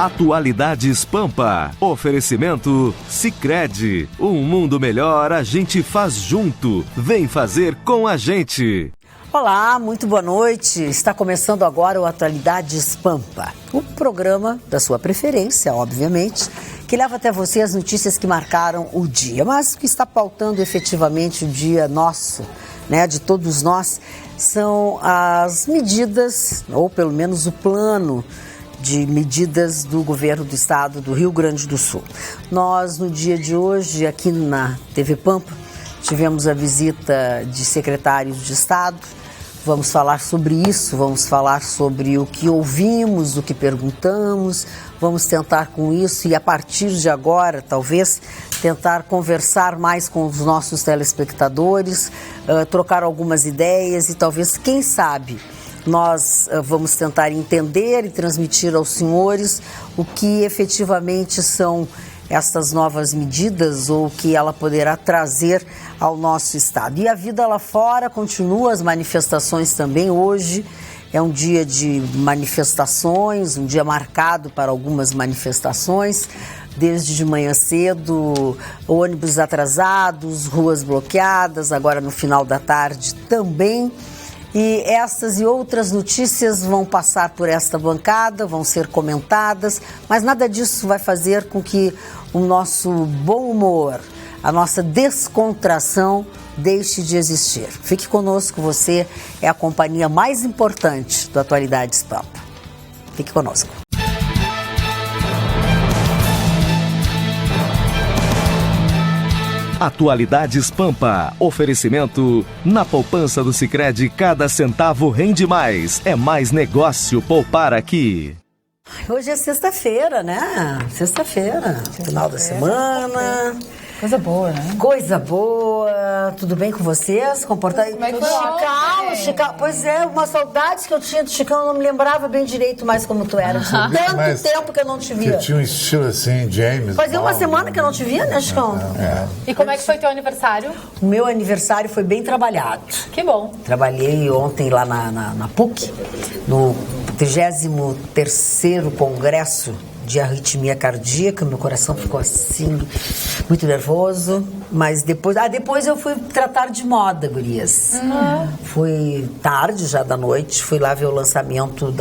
Atualidades Pampa. Oferecimento Sicredi. Um mundo melhor a gente faz junto. Vem fazer com a gente. Olá, muito boa noite. Está começando agora o Atualidades Pampa, o programa da sua preferência, obviamente, que leva até você as notícias que marcaram o dia, mas que está pautando efetivamente o dia nosso, de todos nós, são as medidas, ou pelo menos o plano de medidas do governo do estado do Rio Grande do Sul. Nós, no dia de hoje, aqui na TV Pampa, tivemos a visita de secretários de estado. Vamos falar sobre isso, vamos falar sobre o que ouvimos, o que perguntamos, vamos tentar com isso e a partir de agora, talvez, tentar conversar mais com os nossos telespectadores, trocar algumas ideias e talvez, quem sabe, nós vamos tentar entender e transmitir aos senhores o que efetivamente são estas novas medidas ou o que ela poderá trazer ao nosso estado. E a vida lá fora continua, as manifestações também. Hoje é um dia de manifestações, um dia marcado para algumas manifestações. Desde de manhã cedo, ônibus atrasados, ruas bloqueadas, agora no final da tarde também. E estas e outras notícias vão passar por esta bancada, vão ser comentadas, mas nada disso vai fazer com que o nosso bom humor, a nossa descontração deixe de existir. Fique conosco, você é a companhia mais importante do Atualidades Pampa. Fique conosco. Atualidades Pampa. Oferecimento. Na poupança do Sicredi, cada centavo rende mais. É mais negócio poupar aqui. Hoje é sexta-feira, Sexta-feira. Final da semana. Coisa boa, né? Coisa boa. Tudo bem com vocês? Comportamento. Como é que foi? Chicão. Pois é, uma saudade que eu tinha do Chicão. Eu não me lembrava bem direito mais como tu era. Tinha tanto tempo que eu não te via. Você tinha um estilo assim, James. Fazia uma semana que eu não te via, né, Chicão? E como é que foi teu aniversário? O meu aniversário foi bem trabalhado. Que bom. Trabalhei ontem lá na PUC, no 33º Congresso de Arritmia Cardíaca. Meu coração ficou assim, muito nervoso. Mas depois eu fui tratar de moda, gurias. Fui tarde já da noite, fui lá ver o lançamento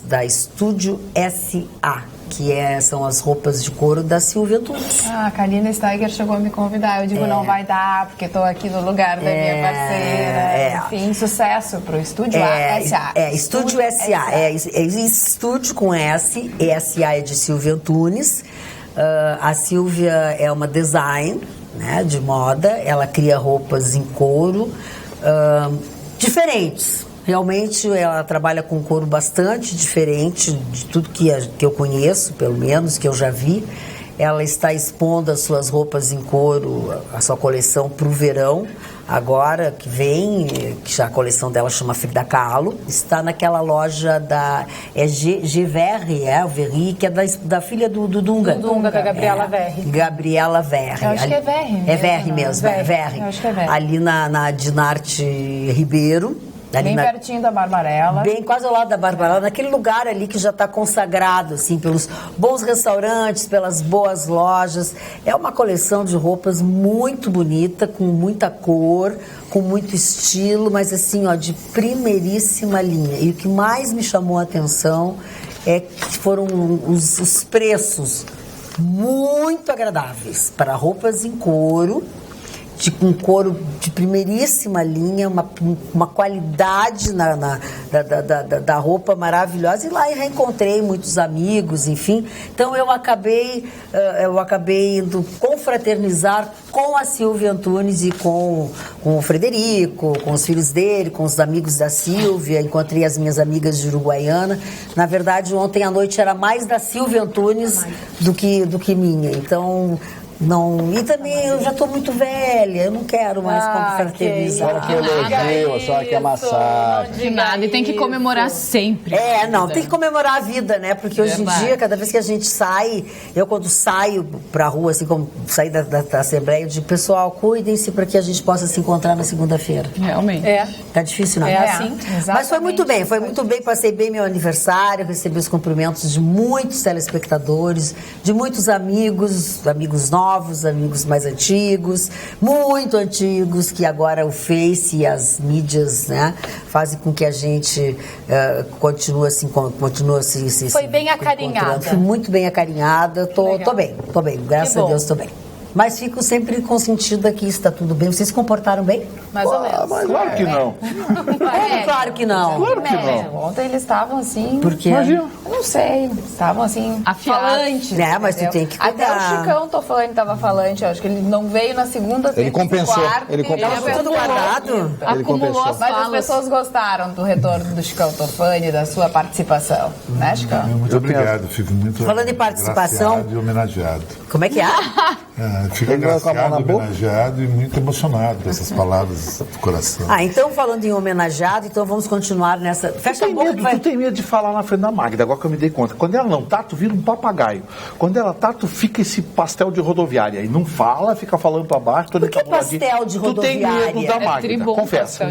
da Estúdio SA, que são as roupas de couro da Silvia Tunes. A Kalina Steiger chegou a me convidar. Eu digo, não vai dar, porque estou aqui no lugar da minha parceira. Enfim, sucesso pro Estúdio SA. Estúdio SA. Estúdio com S, SA é de Silvia Tunes. A Silvia é uma design, de moda. Ela cria roupas em couro diferentes. Realmente ela trabalha com couro bastante diferente de tudo que eu conheço, pelo menos, que eu já vi. Ela está expondo as suas roupas em couro, a sua coleção para o verão, agora que vem, que já a coleção dela chama Frida Kahlo. Está naquela loja da GVR, o Verri, que é da filha do Dunga. Do Dunga, da Gabriela Verri. Gabriela Verri. Eu acho que é Verri mesmo. É Verri mesmo, é Verri. Eu acho que é Verri. Ali na Dinarte Ribeiro. Bem pertinho da Barbarella. Bem, quase ao lado da Barbarella, naquele lugar ali que já está consagrado, assim, pelos bons restaurantes, pelas boas lojas. É uma coleção de roupas muito bonita, com muita cor, com muito estilo, mas assim, de primeiríssima linha. E o que mais me chamou a atenção é que foram os preços muito agradáveis para roupas em couro, com couro de primeiríssima linha, uma qualidade da roupa maravilhosa. E lá eu reencontrei muitos amigos, enfim. Então eu acabei indo confraternizar com a Silvia Antunes e com o Frederico, com os filhos dele, com os amigos da Silvia. Encontrei as minhas amigas de Uruguaiana. Na verdade, ontem à noite era mais da Silvia Antunes do que minha. Então, Não, e também eu já estou muito velha, eu não quero mais confraternizar. Só que elogio, só que amassar. De nada, e tem que comemorar sempre. Tem que comemorar a vida, né? Porque hoje em dia, cada vez que a gente sai, eu quando saio pra rua, assim, como sair da Assembleia, eu digo, pessoal, cuidem-se para que a gente possa se encontrar na segunda-feira. Realmente. Tá difícil, não? Assim. Mas foi muito bem, passei bem meu aniversário, recebi os cumprimentos de muitos telespectadores, de muitos amigos novos, amigos mais antigos, muito antigos, que agora o Face e as mídias, né, fazem com que a gente continue assim. Foi bem acarinhada. Fui muito bem acarinhada, tô bem, graças a Deus tô bem. Mas fico sempre consentida que está tudo bem. Vocês se comportaram bem? Mais ou menos. Claro que não. Claro que não. Claro que não. Ontem eles estavam assim... Por quê? Imagina. Eu não sei. Estavam assim... Falantes. Né, mas tu tem que cuidar. Até o Chicão Tofani estava falante. Eu acho que ele não veio na segunda, terça, Ele compensou. quarta. Ele compensou. Tava tudo guardado? Acumulou as Mas falas. Mas as pessoas gostaram do retorno do Chicão Tofani, da sua participação. Né, Chicão? Muito obrigado, fico muito Falando em participação... agraciado e homenageado. Como é que é? Fico agraciado, homenageado e muito emocionado com essas palavras do coração. Então falando em homenageado, então vamos continuar nessa... Fecha a boca que vai... Tu tem medo de falar na frente da Magda, agora que eu me dei conta. Quando ela não tá, tu vira um papagaio. Quando ela tá, tu fica esse pastel de rodoviária. E não fala, fica falando pra baixo. Por que pastel de rodoviária? Tu tem medo da Magda, confessa.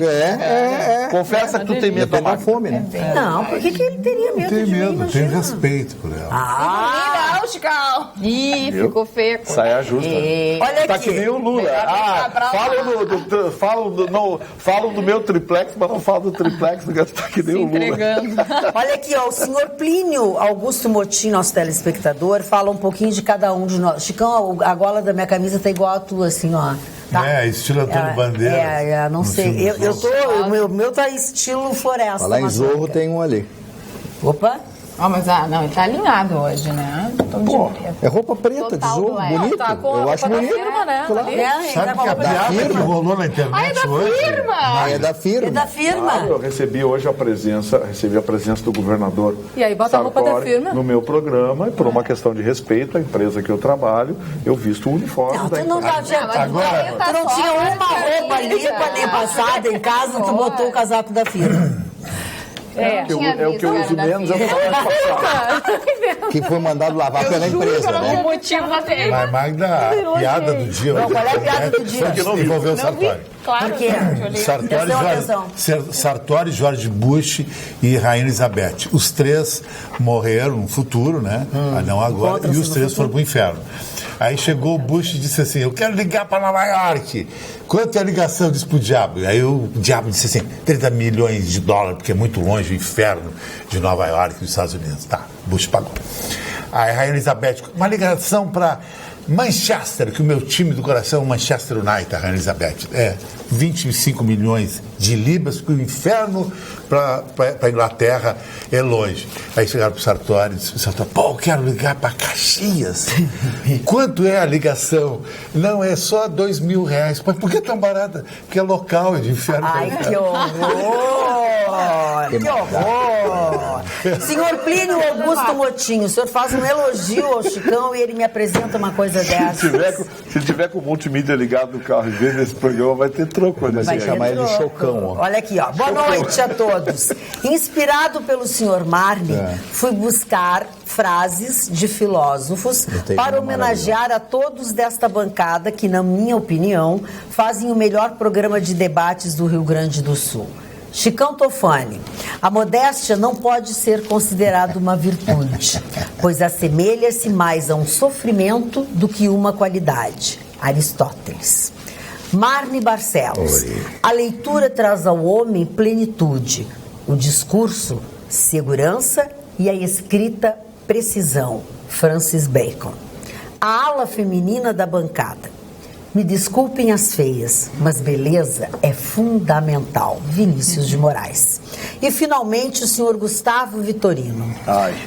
Confessa que tu tem medo da fome, né? Não, por que ele teria medo Não tenho de mim? medo, tenho respeito por ela. Não, Chicão! Ih, ficou feio. Saia justa. Olha Tá aqui. que nem o Lula. Falam do meu triplex, mas não falam do triplex, porque tá que nem o Lula. Olha aqui, ó, o senhor Plínio Augusto Motim, nosso telespectador, fala um pouquinho de cada um de nós. Chicão, a gola da minha camisa tá igual a tua, assim, ó. Tá? Estilo Antônio Bandeira. Não sei. O meu tá estilo floresta. Falar em Zorro, tem um ali. Opa. Mas não, ele tá alinhado hoje, né? Pô, é roupa preta de Zorro, bonito. Tá com Eu acho bonito. firma, né? Claro. Sabe que a piada que rolou na internet hoje? É da firma. É da firma. Claro, eu recebi hoje a presença do governador. E aí bota a roupa da firma. No meu programa, e por uma questão de respeito à empresa que eu trabalho, eu visto o uniforme da Tu não empresa. tá, tu não tinha uma roupa limpa nem passada em casa, tu botou o casaco da firma. É o que eu uso menos, eu falo passar. Que foi mandado lavar pela empresa, né? motivo até. Mas Magda, a piada do dia... Não, qual é a piada do dia? Que envolveu o Sartori. Claro. Por quê? Sartori, George Bush e Rainha Elizabeth. Os três morreram no futuro, né? Não agora. E os três foram pro inferno. Aí chegou o Bush e disse assim, eu quero ligar para Nova York. Quanto é a ligação? Disse pro diabo. E aí o diabo disse assim, 30 milhões de dólares, porque é muito longe o inferno de Nova York, dos Estados Unidos. Tá, Bush pagou. Aí a Rainha Elizabeth, uma ligação para Manchester, que o meu time do coração é o Manchester United, a Rainha Elizabeth. 25 milhões de libras, porque o inferno para a Inglaterra é longe. Aí chegaram para o Sartori e disseram, eu quero ligar para Caxias. Quanto é a ligação? Não, é só R$2.000. Mas por que tão barata? Porque é local, é de inferno. Ai, que horror! Que horror! Senhor Plínio Augusto Motinho, o senhor faz um elogio ao Chicão e ele me apresenta uma coisa dessa. Se tiver com o multimídia ligado no carro e ver nesse programa, vai ter troco. Né? Vai chamar ele de Chocão. Ó. Olha aqui, ó. Boa noite a todos. Inspirado pelo senhor Marne, fui buscar frases de filósofos para homenagear a todos desta bancada que, na minha opinião, fazem o melhor programa de debates do Rio Grande do Sul. Chicão Tofani, a modéstia não pode ser considerada uma virtude, pois assemelha-se mais a um sofrimento do que uma qualidade. Aristóteles. Marne Barcelos, a leitura traz ao homem plenitude, o discurso, segurança e a escrita, precisão. Francis Bacon. A ala feminina da bancada. Me desculpem as feias, mas beleza é fundamental. Vinícius de Moraes. E finalmente o senhor Gustavo Vitorino.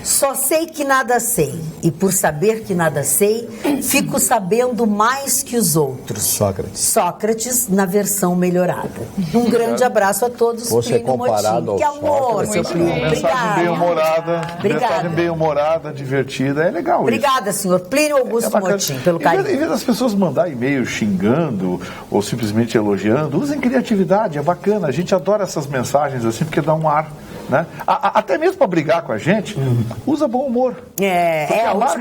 Só sei que nada sei, e por saber que nada sei, fico sabendo mais que os outros. Sócrates na versão melhorada. Um grande abraço a todos. Você comparado ao Que amor, seu Plínio. Mensagem bem humorada, divertida, é legal. Obrigada, senhor Plínio Augusto Motim, pelo carinho. Em vez das pessoas mandar e-mail xingando ou simplesmente elogiando, usem criatividade, é bacana. A gente adora essas mensagens assim, porque dá um ar, né? Até mesmo para brigar com a gente, usa bom humor.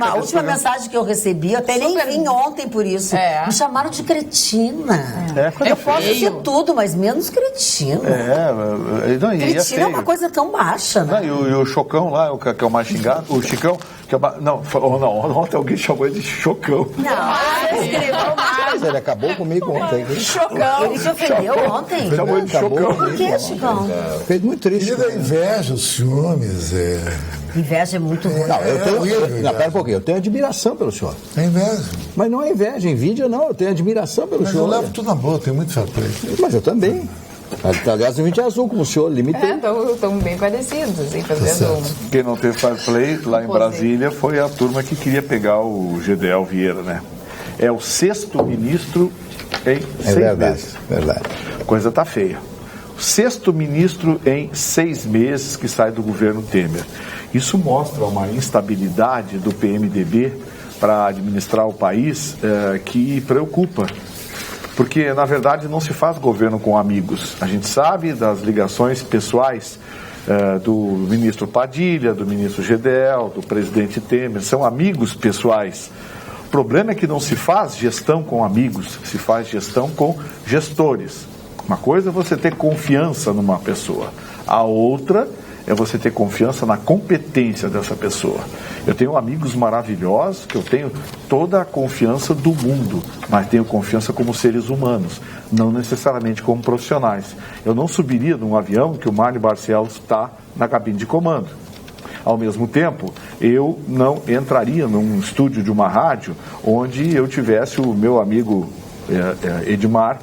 A última mensagem que eu recebi, eu até nem vim ontem por isso. Me chamaram de cretina. Eu posso ser tudo, mas menos cretina. Cretina é uma coisa tão baixa, né? E o Chocão lá, que é o mais xingado, o Chicão, que é ontem alguém chamou ele de Chocão. Mas ele acabou comigo ontem. Chocão. Ele te ofendeu ontem? Chamou ele de Chocão. Por que, Chicão? Fez muito triste. E da inveja, os ciúmes. Inveja é muito ruim. Pera um pouquinho, eu tenho admiração pelo senhor. É inveja. Mas não é inveja, envidia não, eu tenho admiração pelo senhor. Eu levo tudo na boa, tenho muito fair play. Mas eu também. Aliás, o 20 é azul, como o senhor, limitei. Estão bem parecidos, assim, fazendo Quem não teve fair play lá em Brasília foi a turma que queria pegar o Gedel Vieira, né? É o 6º ministro em 6 meses. Verdade. A coisa tá feia. O 6º ministro em 6 meses que sai do governo Temer. Isso mostra uma instabilidade do PMDB para administrar o país que preocupa. Porque, na verdade, não se faz governo com amigos. A gente sabe das ligações pessoais do ministro Padilha, do ministro Gedel, do presidente Temer. São amigos pessoais. O problema é que não se faz gestão com amigos, se faz gestão com gestores. Uma coisa é você ter confiança numa pessoa. A outra é você ter confiança na competência dessa pessoa. Eu tenho amigos maravilhosos, que eu tenho toda a confiança do mundo, mas tenho confiança como seres humanos, não necessariamente como profissionais. Eu não subiria num avião que o Marne Barcelos está na cabine de comando. Ao mesmo tempo, eu não entraria num estúdio de uma rádio onde eu tivesse o meu amigo Edmar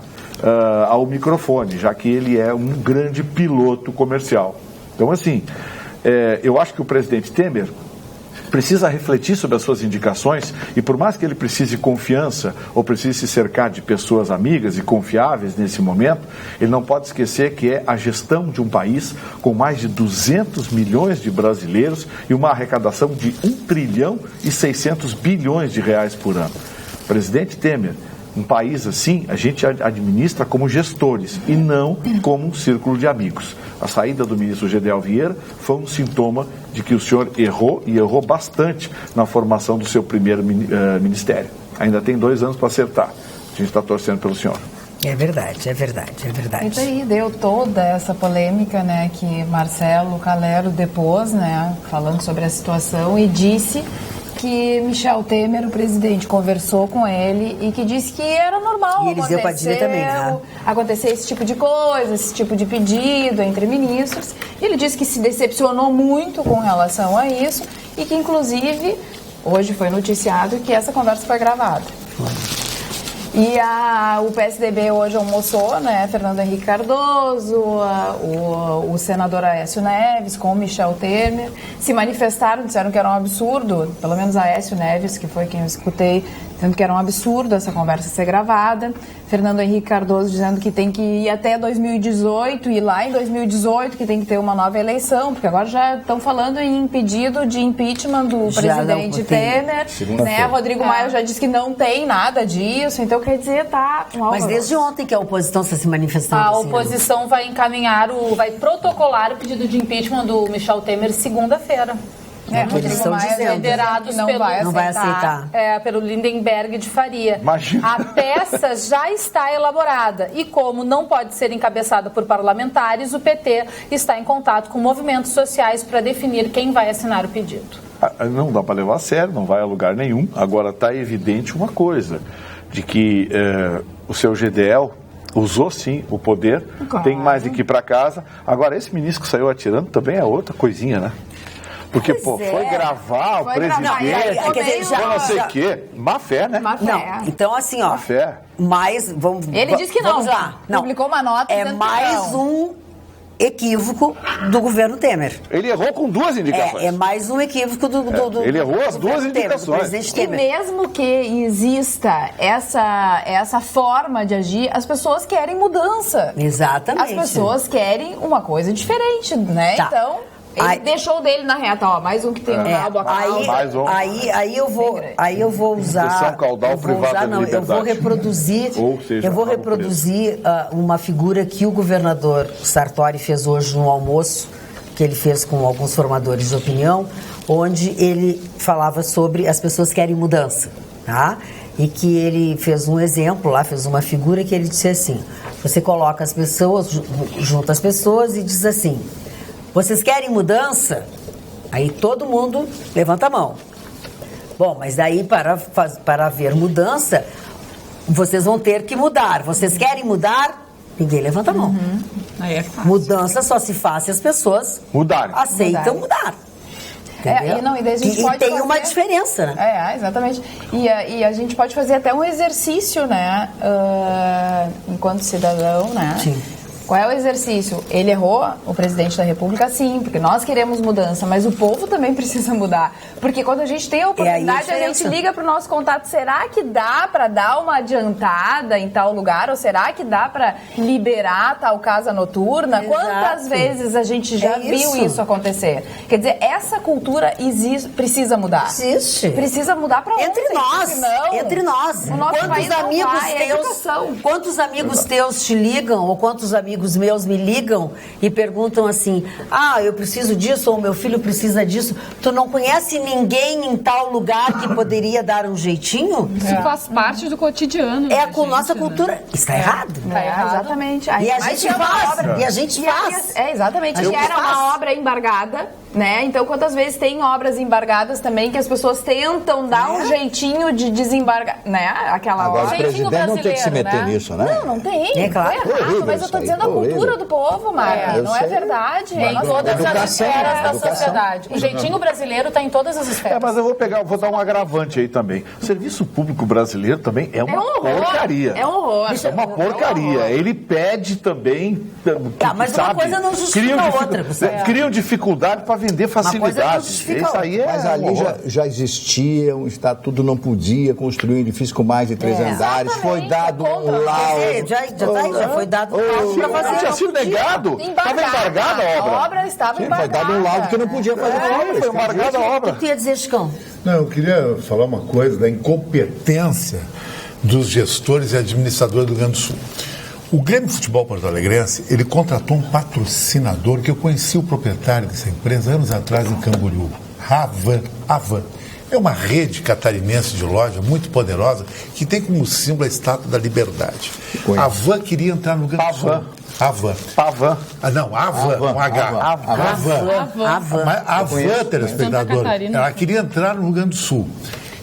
ao microfone, já que ele é um grande piloto comercial. Então, assim, eu acho que o presidente Temer precisa refletir sobre as suas indicações e, por mais que ele precise de confiança ou precise se cercar de pessoas amigas e confiáveis nesse momento, ele não pode esquecer que é a gestão de um país com mais de 200 milhões de brasileiros e uma arrecadação de 1 trilhão e 600 bilhões de reais por ano. Presidente Temer, um país assim, a gente administra como gestores e não como um círculo de amigos. A saída do ministro Gedel Vieira foi um sintoma de que o senhor errou e errou bastante na formação do seu primeiro ministério. Ainda tem 2 anos para acertar. A gente está torcendo pelo senhor. É verdade. E daí deu toda essa polêmica, né, que Marcelo Calero depôs, né, falando sobre a situação e disse que Michel Temer, o presidente, conversou com ele e que disse que era normal acontecer esse tipo de coisa, esse tipo de pedido entre ministros. Ele disse que se decepcionou muito com relação a isso e que, inclusive, hoje foi noticiado que essa conversa foi gravada. E o PSDB hoje almoçou, né, Fernando Henrique Cardoso, o senador Aécio Neves com o Michel Temer, se manifestaram, disseram que era um absurdo, pelo menos Aécio Neves, que foi quem eu escutei, dizendo que era um absurdo essa conversa ser gravada. Fernando Henrique Cardoso dizendo que tem que ir até 2018 e lá em 2018 que tem que ter uma nova eleição, porque agora já estão falando em pedido de impeachment do presidente Temer, né? Rodrigo Maia já disse que não tem nada disso, então quer dizer, tá... Mas desde ontem que a oposição está se manifestando. A oposição vai vai protocolar o pedido de impeachment do Michel Temer segunda-feira. Rodrigo Maia, liderados não vai aceitar. Pelo Lindenberg de Faria. Imagina. A peça já está elaborada e, como não pode ser encabeçada por parlamentares, o PT está em contato com movimentos sociais para definir quem vai assinar o pedido. Não dá para levar a sério, não vai a lugar nenhum. Agora está evidente uma coisa, de que o seu GDL usou sim o poder, tem mais de que ir para casa. Agora, esse ministro que saiu atirando também é outra coisinha, né? Porque, foi gravar o presidente, não sei o quê. Má fé, né? Não, então assim, ó. Má fé. Ele disse que não. Vamos lá. Publicou uma nota É dizendo mais que não. um equívoco do governo Temer. Ele errou com duas indicações. É mais um equívoco do ele errou as duas Temer, do indicações. presidente E Temer. mesmo que exista essa forma de agir, as pessoas querem mudança. Exatamente. As pessoas querem uma coisa diferente, né? Tá. Então, ele deixou dele na reta, ó, mais um que tem um caldo a caldo. Mais um. Aí eu vou usar. Infecção caudal privada de eu liberdade. vou reproduzir. Ou seja, eu vou reproduzir uma figura que o governador Sartori fez hoje no almoço, que ele fez com alguns formadores de opinião, onde ele falava sobre as pessoas querem mudança, tá? E que ele fez um exemplo lá, fez uma figura que ele disse assim: você coloca as pessoas, junta as pessoas e diz assim: vocês querem mudança? Aí todo mundo levanta a mão. Bom, mas daí para haver mudança, vocês vão ter que mudar. Vocês querem mudar? Ninguém levanta a mão. Aí é fácil. Mudança só se faz se as pessoas aceitam mudar. E daí a gente pode tem fazer... uma diferença, né? Exatamente. E a gente pode fazer até um exercício, né? Enquanto cidadão, né? Sim. Qual é o exercício? Ele errou, o presidente da República, sim, porque nós queremos mudança, mas o povo também precisa mudar. Porque quando a gente tem a oportunidade, a gente liga para o nosso contato, será que dá para dar uma adiantada em tal lugar? Ou será que dá para liberar tal casa noturna? Exato. Quantas vezes a gente já viu isso acontecer? Quer dizer, essa cultura precisa mudar. Existe. Precisa mudar para Entre nós. Senão, Entre nós. o nosso país não vai, quantos amigos teus te ligam, ou quantos amigos meus me ligam e perguntam assim: eu preciso disso, ou meu filho precisa disso. Tu não conhece ninguém em tal lugar que poderia dar um jeitinho? Isso faz parte do cotidiano. É com nossa cultura. Está errado. Exatamente. E a gente faz. E a gente faz. Exatamente. E era uma obra embargada, né? Então, quantas vezes tem obras embargadas também que as pessoas tentam dar um jeitinho de desembargar, né? Aquela Agora, obra. o presidente não tem que se meter nisso, né? Não tem. É claro. É errado, mas eu tô dizendo a cultura do povo, Mara. Não é verdade. Em todas as esferas da educação. sociedade. O jeitinho brasileiro está em todas as esferas. Mas eu vou dar um agravante aí também. O serviço público brasileiro também é uma porcaria. É um horror. É uma porcaria. Ele pede também. Mas uma coisa não justifica a outra. Criam dificuldade para vender facilidades. Isso aí é. Mas ali já existia, o estatuto não podia construir um edifício com mais de 3 andares. Foi dado um laudo. Já foi dado um laudo para fazer. Tinha sido negado. Estava embargada a obra. A obra estava embargada. Foi dado um laudo que não podia fazer a obra. Foi embargada a obra. O que tu ia dizer, Chicão? Não, eu queria falar uma coisa da incompetência dos gestores e administradores do Rio Grande do Sul. O Grêmio Futebol Porto Alegrense, ele contratou um patrocinador que eu conheci o proprietário dessa empresa anos atrás em Camboriú, Avan. É uma rede catarinense de loja muito poderosa que tem como símbolo a Estátua da Liberdade. A Avan queria entrar no Rio Grande do Sul. Avan. Não, Avan, com H. Avan. A Avan, telespectador, ela queria entrar no Rio Grande do Sul.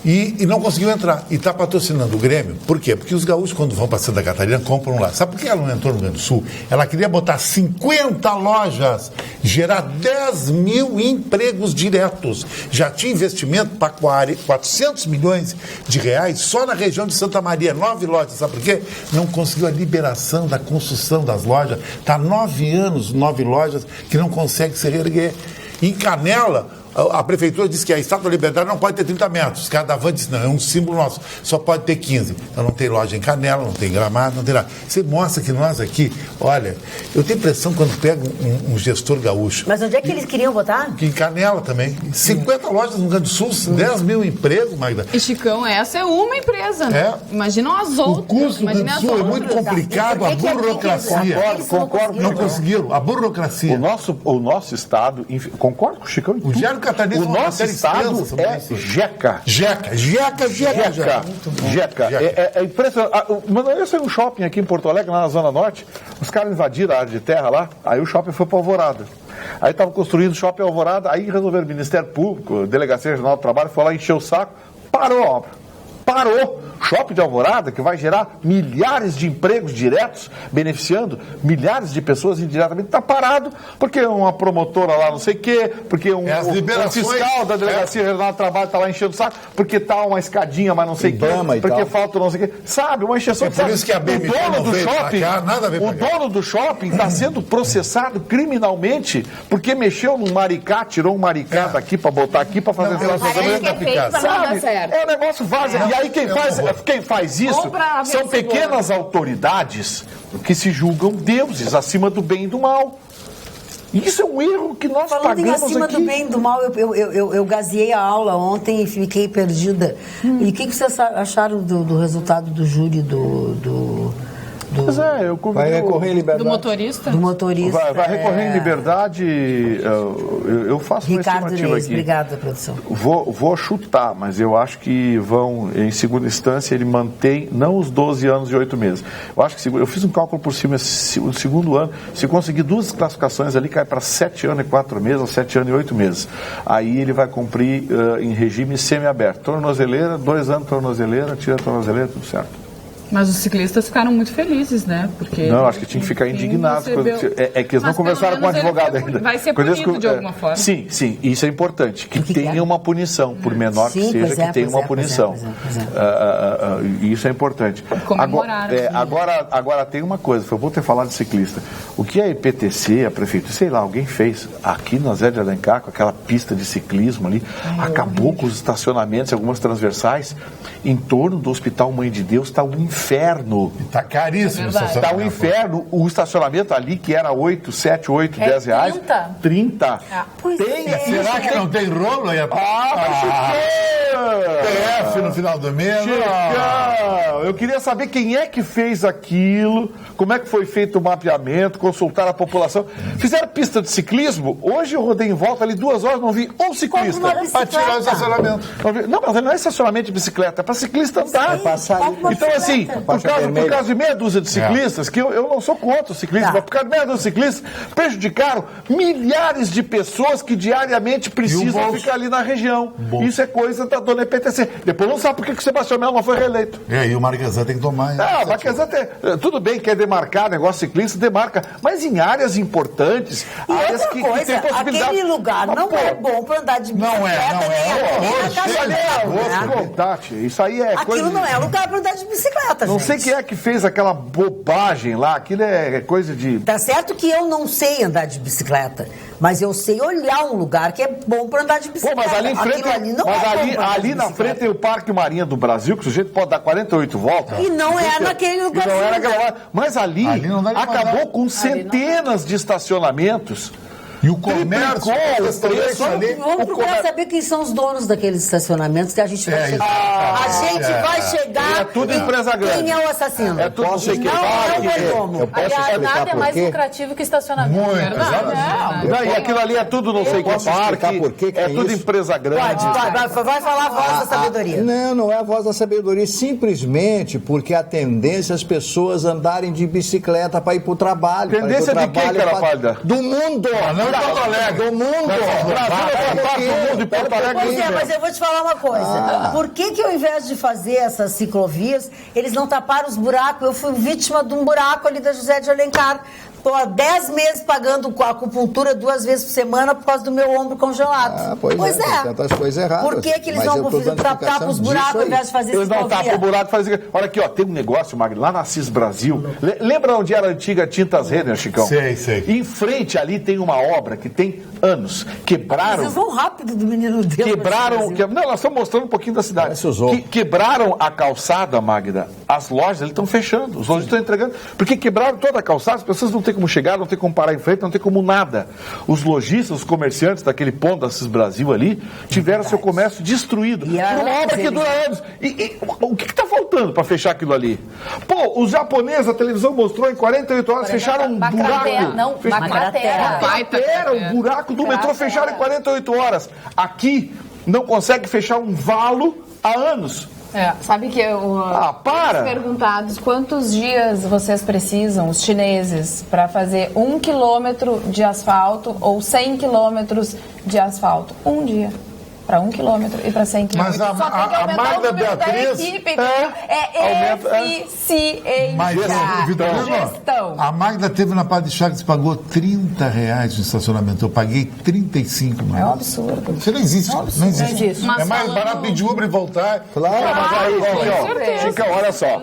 E não conseguiu entrar. E está patrocinando o Grêmio. Por quê? Porque os gaúchos, quando vão para Santa Catarina, compram lá. Sabe por que ela não entrou no Rio Grande do Sul? Ela queria botar 50 lojas, gerar 10 mil empregos diretos. Já tinha investimento para 400 milhões de reais só na região de Santa Maria. 9 lojas. Sabe por quê? Não conseguiu a liberação da construção das lojas. Está há 9 anos, 9 lojas, que não consegue se reerguer. Em Canela, a prefeitura disse que a Estátua da Liberdade não pode ter 30 metros. Os caras da Van disseram, não, é um símbolo nosso, só pode ter 15. Então não tem loja em Canela, não tem Gramado, não tem nada. Você mostra que nós aqui, olha, eu tenho impressão quando pego um gestor gaúcho. Mas onde é que eles queriam botar? Que em Canela também. 50 lojas no Rio Grande do Sul, 10 mil empregos, Magda. E Chicão, essa é uma empresa, né? Imaginam as outras. O custo do Rio Grande do Sul é muito complicado, a burocracia. Concordo. Não conseguiram, a burocracia. O nosso estado, concordo com o Chicão. O Diário Catarinense o nosso estado é jeca. Jeca. É impressionante. Mas eu saí um shopping aqui em Porto Alegre, lá na Zona Norte, os caras invadiram a área de terra lá, aí o shopping foi para Alvorada. Aí estavam construindo o shopping Alvorada, aí resolveram o Ministério Público, Delegacia Regional do Trabalho, foi lá encher o saco, parou a obra. parou. Shopping de Alvorada, que vai gerar milhares de empregos diretos, beneficiando milhares de pessoas indiretamente, está parado porque uma promotora lá não sei o quê, porque um fiscal da Delegacia Regional do Trabalho está lá enchendo o saco, porque está uma escadinha, mas não sei o quê, porque falta não sei o quê. Sabe, uma encheção de saco. Por isso que a BMT o dono do shopping está sendo processado criminalmente porque mexeu num maricá, tirou um maricá daqui para botar aqui para fazer é um negócio vaza. E aí quem faz isso são pequenas autoridades que se julgam deuses acima do bem e do mal. Isso é um erro que nós pagamos aqui. Acima do bem e do mal, eu gazeei a aula ontem e fiquei perdida. E o que vocês acharam do resultado do júri Pois é, vai recorrer em liberdade. Do motorista? Do motorista. Vai recorrer em liberdade. Eu faço uma estimativa aqui. Obrigada, produção. Vou chutar, mas eu acho que vão, em segunda instância, ele mantém, não os 12 anos e 8 meses. Eu acho que eu fiz um cálculo por cima, o segundo ano, se conseguir 2 classificações ali, cai para 7 anos e 4 meses, ou 7 anos e 8 meses. Aí ele vai cumprir em regime semiaberto. Tornozeleira, 2 anos tornozeleira, tira a tornozeleira, tudo certo. Mas os ciclistas ficaram muito felizes, né? Porque não, acho que tinha que ficar indignados. É que eles não conversaram com o advogado ainda. Vai ser punido de alguma forma. Sim, isso é importante. Que tenha uma punição, por menor que seja, que tenha uma punição. Isso é importante. Agora tem uma coisa, foi bom ter falado de ciclista. O que a EPTC, a prefeitura, sei lá, alguém fez aqui na Zé de Alencar, com aquela pista de ciclismo ali, acabou com os estacionamentos, algumas transversais, em torno do Hospital Mãe de Deus, está um inferno. Está caríssimo. Está um inferno. O estacionamento ali, que era 8, 7, 8, 10 reais. 30. Será que não tem rolo? PF no final do mês. Eu queria saber quem é que fez aquilo, como é que foi feito o mapeamento, consultar a população. Fizeram pista de ciclismo. Hoje eu rodei em volta ali 2 horas, não vi um ciclista. Para tirar o estacionamento. Não, mas não é estacionamento de bicicleta, é para ciclista andar. Então, assim, por causa de meia dúzia de ciclistas, que eu não sou contra os ciclistas, mas por causa de meia dúzia de ciclistas, prejudicaram milhares de pessoas que diariamente precisam ficar ali na região. Isso é coisa da dona EPTC. Depois não sabe por que o Sebastião Melo não foi reeleito. E o Marquesan tem que tomar. O Marquesan tudo bem, quer demarcar negócio ciclista, demarca, mas em áreas importantes, áreas que tem possibilidade. Aquele lugar não é bom para andar de bicicleta. Isso aí é coisa. Aquilo não é lugar para andar de bicicleta, não sei quem é que fez aquela bobagem lá, aquilo é coisa de... Tá certo que eu não sei andar de bicicleta, mas eu sei olhar um lugar que é bom para andar de bicicleta. Mas ali em frente, ali na frente tem o Parque Marinha do Brasil, que o sujeito pode dar 48 voltas. E não é naquele lugar. Mas ali acabou com centenas de estacionamentos. E o comércio, vamos procurar saber quem são os donos daqueles estacionamentos que a gente vai chegar. A gente vai chegar. É tudo empresa grande. Quem é o assassino? É tudo Aliás, nada é mais lucrativo que estacionamento. E aquilo ali é tudo não sei que parque. É tudo empresa grande. Vai falar a voz da sabedoria. Não é a voz da sabedoria. Simplesmente porque a tendência é as pessoas andarem de bicicleta para ir para o trabalho. Tendência de quem, cara pálida? Do mundo. Do mundo. Mas eu vou te falar uma coisa. Por que ao invés de fazer essas ciclovias, eles não taparam os buracos? Eu fui vítima de um buraco ali da José de Alencar. Estou há 10 meses pagando a acupuntura 2 vezes por semana por causa do meu ombro congelado. Pois é. Tem tantas coisas erradas. Por que eles não tapam os buracos ao invés de fazer ciclovia? Eles não tapam o buraco. Olha aqui, tem um negócio, Magno, lá na Assis Brasil. Lembra onde era a antiga Tintas Renner, Chicão? Sei. Em frente ali tem uma obra que tem anos. Quebraram... Vocês vão rápido do Menino Deus. Não, nós estamos mostrando um pouquinho da cidade. Quebraram a calçada, Magda. As lojas estão fechando. Os lojistas estão entregando. Porque quebraram toda a calçada, as pessoas não têm como chegar, não tem como parar em frente, não tem como nada. Os lojistas, os comerciantes daquele ponto da Assis Brasil ali, tiveram seu comércio destruído. Por uma obra que dura anos. O que está faltando para fechar aquilo ali? Os japoneses, a televisão mostrou, em 48 horas fecharam um buraco. O buraco do metrô fecharam em 48 horas. Aqui não consegue fechar um valo há anos. Sabe que perguntados quantos dias vocês precisam, os chineses, para fazer 1 quilômetro de asfalto ou 100 quilômetros de asfalto? Um dia. para 1 quilômetro e para 100 quilômetros. Mas só tem que aumentar Magda o número Beatriz da equipe. É eficiência. Gestão. A Magda teve na Padre Chagas, pagou R$30 de estacionamento. Eu paguei 35. É um absurdo. Isso não existe. Não existe. Mas é mais barato pedir Uber e voltar. Claro. Mas aí, Chicão, olha só,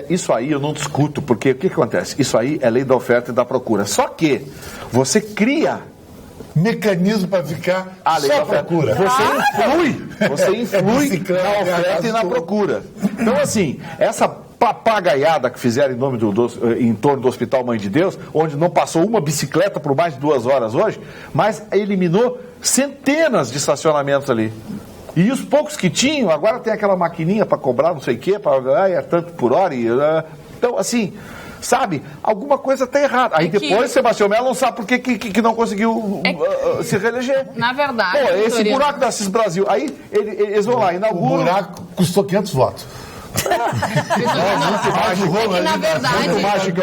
isso aí eu não discuto, porque o que acontece? Isso aí é lei da oferta e da procura. Só que você cria mecanismo para ficar a lei da procura. Você influi na oferta e na procura. Então, assim, essa papagaiada que fizeram em torno do Hospital Mãe de Deus, onde não passou uma bicicleta por mais de 2 horas hoje, mas eliminou centenas de estacionamentos ali. E os poucos que tinham, agora tem aquela maquininha para cobrar não sei o quê, é tanto por hora. Então, assim, sabe, alguma coisa está errada. Aí depois Sebastião Melo não sabe por que não conseguiu se reeleger. Na verdade, esse buraco da Assis Brasil, aí eles vão lá, inauguram. O buraco custou 500 votos. Na verdade,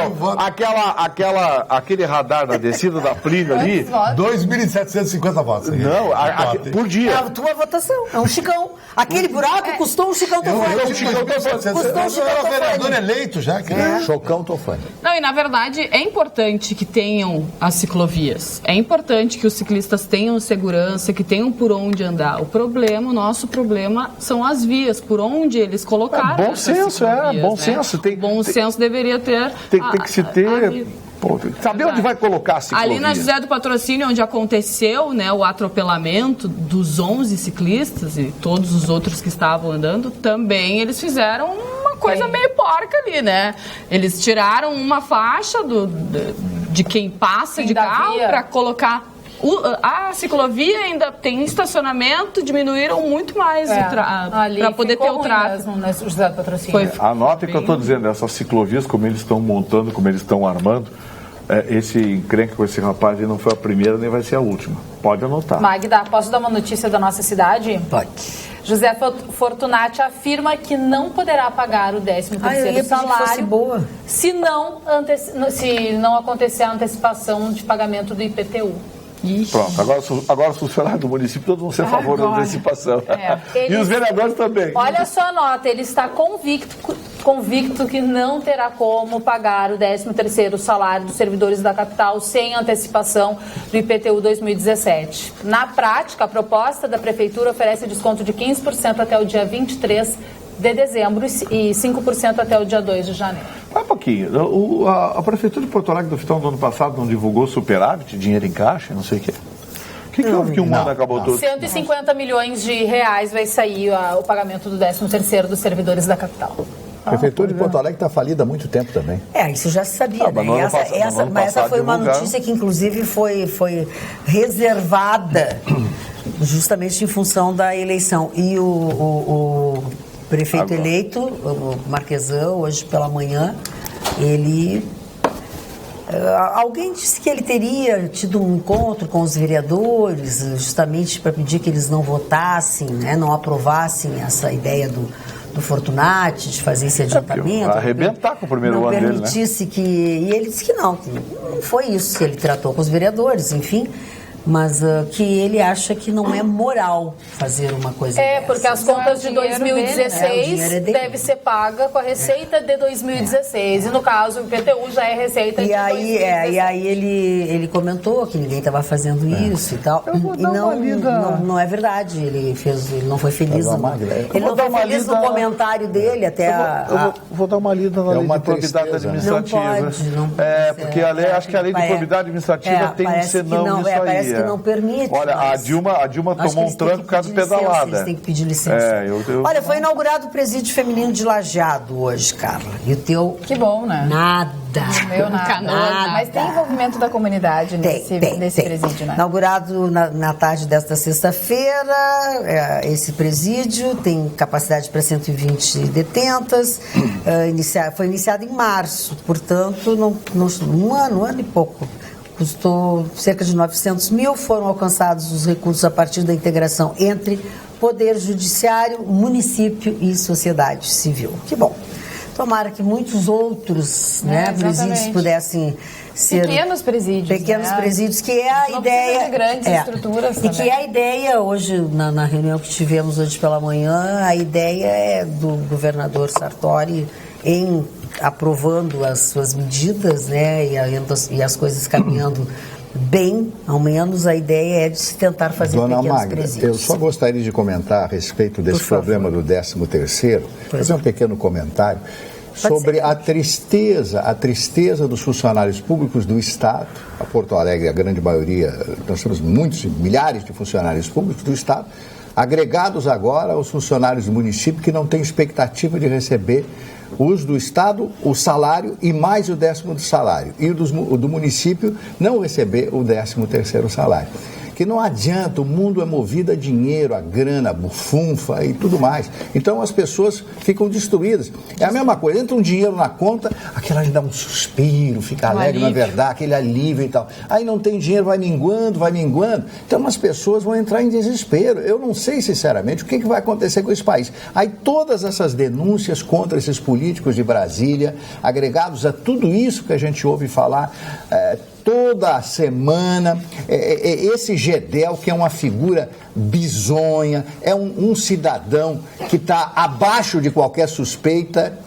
aquele radar na descida da Plínio ali, 2.750 votos. Não, por dia. É a tua votação, é um Chicão. Aquele buraco custou um Chicão Tofani. Custou um Chicão vereador eleito já. Chocão Tofani. Não, e na verdade é importante que tenham as ciclovias. É importante que os ciclistas tenham segurança, que tenham por onde andar. O nosso problema são as vias, por onde eles colocaram. Bom senso, bom senso. Bom senso deveria ter. Tem que se ter. Saber onde vai colocar a ciclovia. Ali na José do Patrocínio, onde aconteceu, né, o atropelamento dos 11 ciclistas e todos os outros que estavam andando, também eles fizeram uma coisa meio porca ali, né? Eles tiraram uma faixa de quem passa de carro para colocar. A ciclovia ainda tem estacionamento, diminuíram muito mais para poder ter o tráfego. José do Patrocínio. Anota o que eu estou dizendo, essas ciclovias, como eles estão montando, como eles estão armando, esse encrenque com esse rapaz não foi a primeira nem vai ser a última. Pode anotar. Magda, posso dar uma notícia da nossa cidade? Pode. José Fortunati afirma que não poderá pagar o 13º salário se não acontecer a antecipação de pagamento do IPTU. Ixi. Pronto, agora os funcionários do município todos vão ser a favor da antecipação. E os vereadores também. Olha só a nota, ele está convicto que não terá como pagar o 13º salário dos servidores da capital sem antecipação do IPTU 2017. Na prática, a proposta da Prefeitura oferece desconto de 15% até o dia 23 de dezembro e 5% até o dia 2 de janeiro. Vai um pouquinho. A Prefeitura de Porto Alegre do final do ano passado não divulgou superávit, dinheiro em caixa, não sei o quê. O que houve que um ano acabou tudo? 150 milhões de reais vai sair o pagamento do 13º dos servidores da capital. A Prefeitura de Porto Alegre está falida há muito tempo também. Isso já se sabia, né? Mas essa foi uma notícia que, inclusive, foi reservada justamente em função da eleição. E o prefeito eleito, o Marquesão, hoje pela manhã, alguém disse que ele teria tido um encontro com os vereadores, justamente para pedir que eles não votassem, né, não aprovassem essa ideia do Fortunati de fazer esse adiantamento. Arrebentar com o primeiro ano dele, né? Permitisse que... E ele disse que não foi isso que ele tratou com os vereadores, enfim... Mas que ele acha que não é moral fazer uma coisa dessa. Porque as contas de 2016 deve ser paga com a receita de 2016. E no caso, o IPTU já é receita de 2016. E aí ele comentou que ninguém estava fazendo isso e tal. E não é verdade. Ele não foi feliz. Ele não foi feliz no comentário dele até eu vou dar uma lida na lei de probidade administrativa. Não pode. Porque acho que a lei de probidade administrativa tem um senão nisso aí. Que não permite. Olha, a Dilma tomou um tranco por causa de pedalada. Eles têm que pedir licença. Olha, foi inaugurado o presídio feminino de Lajeado hoje, Carla. E o teu... Que bom, né? Nada. O meu nada. Mas tem envolvimento da comunidade nesse presídio, né? Inaugurado na tarde desta sexta-feira, esse presídio tem capacidade para 120 detentas. Foi iniciado em março, portanto, um ano e pouco. Custou cerca de 900 mil, foram alcançados os recursos a partir da integração entre Poder Judiciário, município e sociedade civil. Que bom. Tomara que muitos outros, né, presídios pudessem ser... Pequenos presídios. Pequenos presídios, que é a ideia... De grandes estruturas também. E que é a ideia, hoje, na reunião que tivemos hoje pela manhã, a ideia é do governador Sartori em aprovando as suas medidas, né, e as coisas caminhando bem, ao menos a ideia é de se tentar fazer Dona pequenos Magda, presídios. eu só gostaria de comentar a respeito desse problema do 13º, fazer um pequeno comentário sobre a tristeza dos funcionários públicos do Estado. A Porto Alegre, a grande maioria, nós temos milhares de funcionários públicos do Estado, agregados agora aos funcionários do município que não têm expectativa de receber os do Estado, o salário e mais o 10º salário. E o do município não receber o 13º salário. Que não adianta, o mundo é movido a dinheiro, a grana, a bufunfa e tudo mais. Então as pessoas ficam destruídas. É a mesma coisa, entra um dinheiro na conta, aquela dá um suspiro, fica alegre, na verdade, aquele alívio e tal. Aí não tem dinheiro, vai minguando. Então as pessoas vão entrar em desespero. Eu não sei, sinceramente, o que vai acontecer com esse país. Aí todas essas denúncias contra esses políticos de Brasília, agregados a tudo isso que a gente ouve falar toda semana, esse Gedel, que é uma figura bizonha, é um cidadão que está abaixo de qualquer suspeita,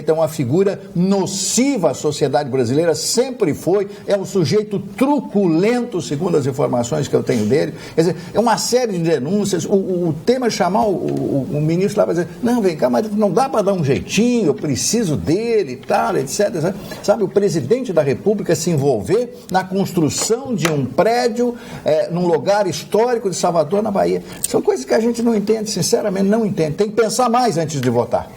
é uma figura nociva à sociedade brasileira, sempre foi, é um sujeito truculento, segundo as informações que eu tenho dele, quer dizer, é uma série de denúncias, o Temer chamar o ministro lá para dizer, não, vem cá, mas não dá para dar um jeitinho, eu preciso dele e tal, etc. Sabe, o presidente da República se envolver na construção de um prédio num lugar histórico de Salvador, na Bahia. São coisas que a gente não entende, sinceramente não entende. Tem que pensar mais antes de votar.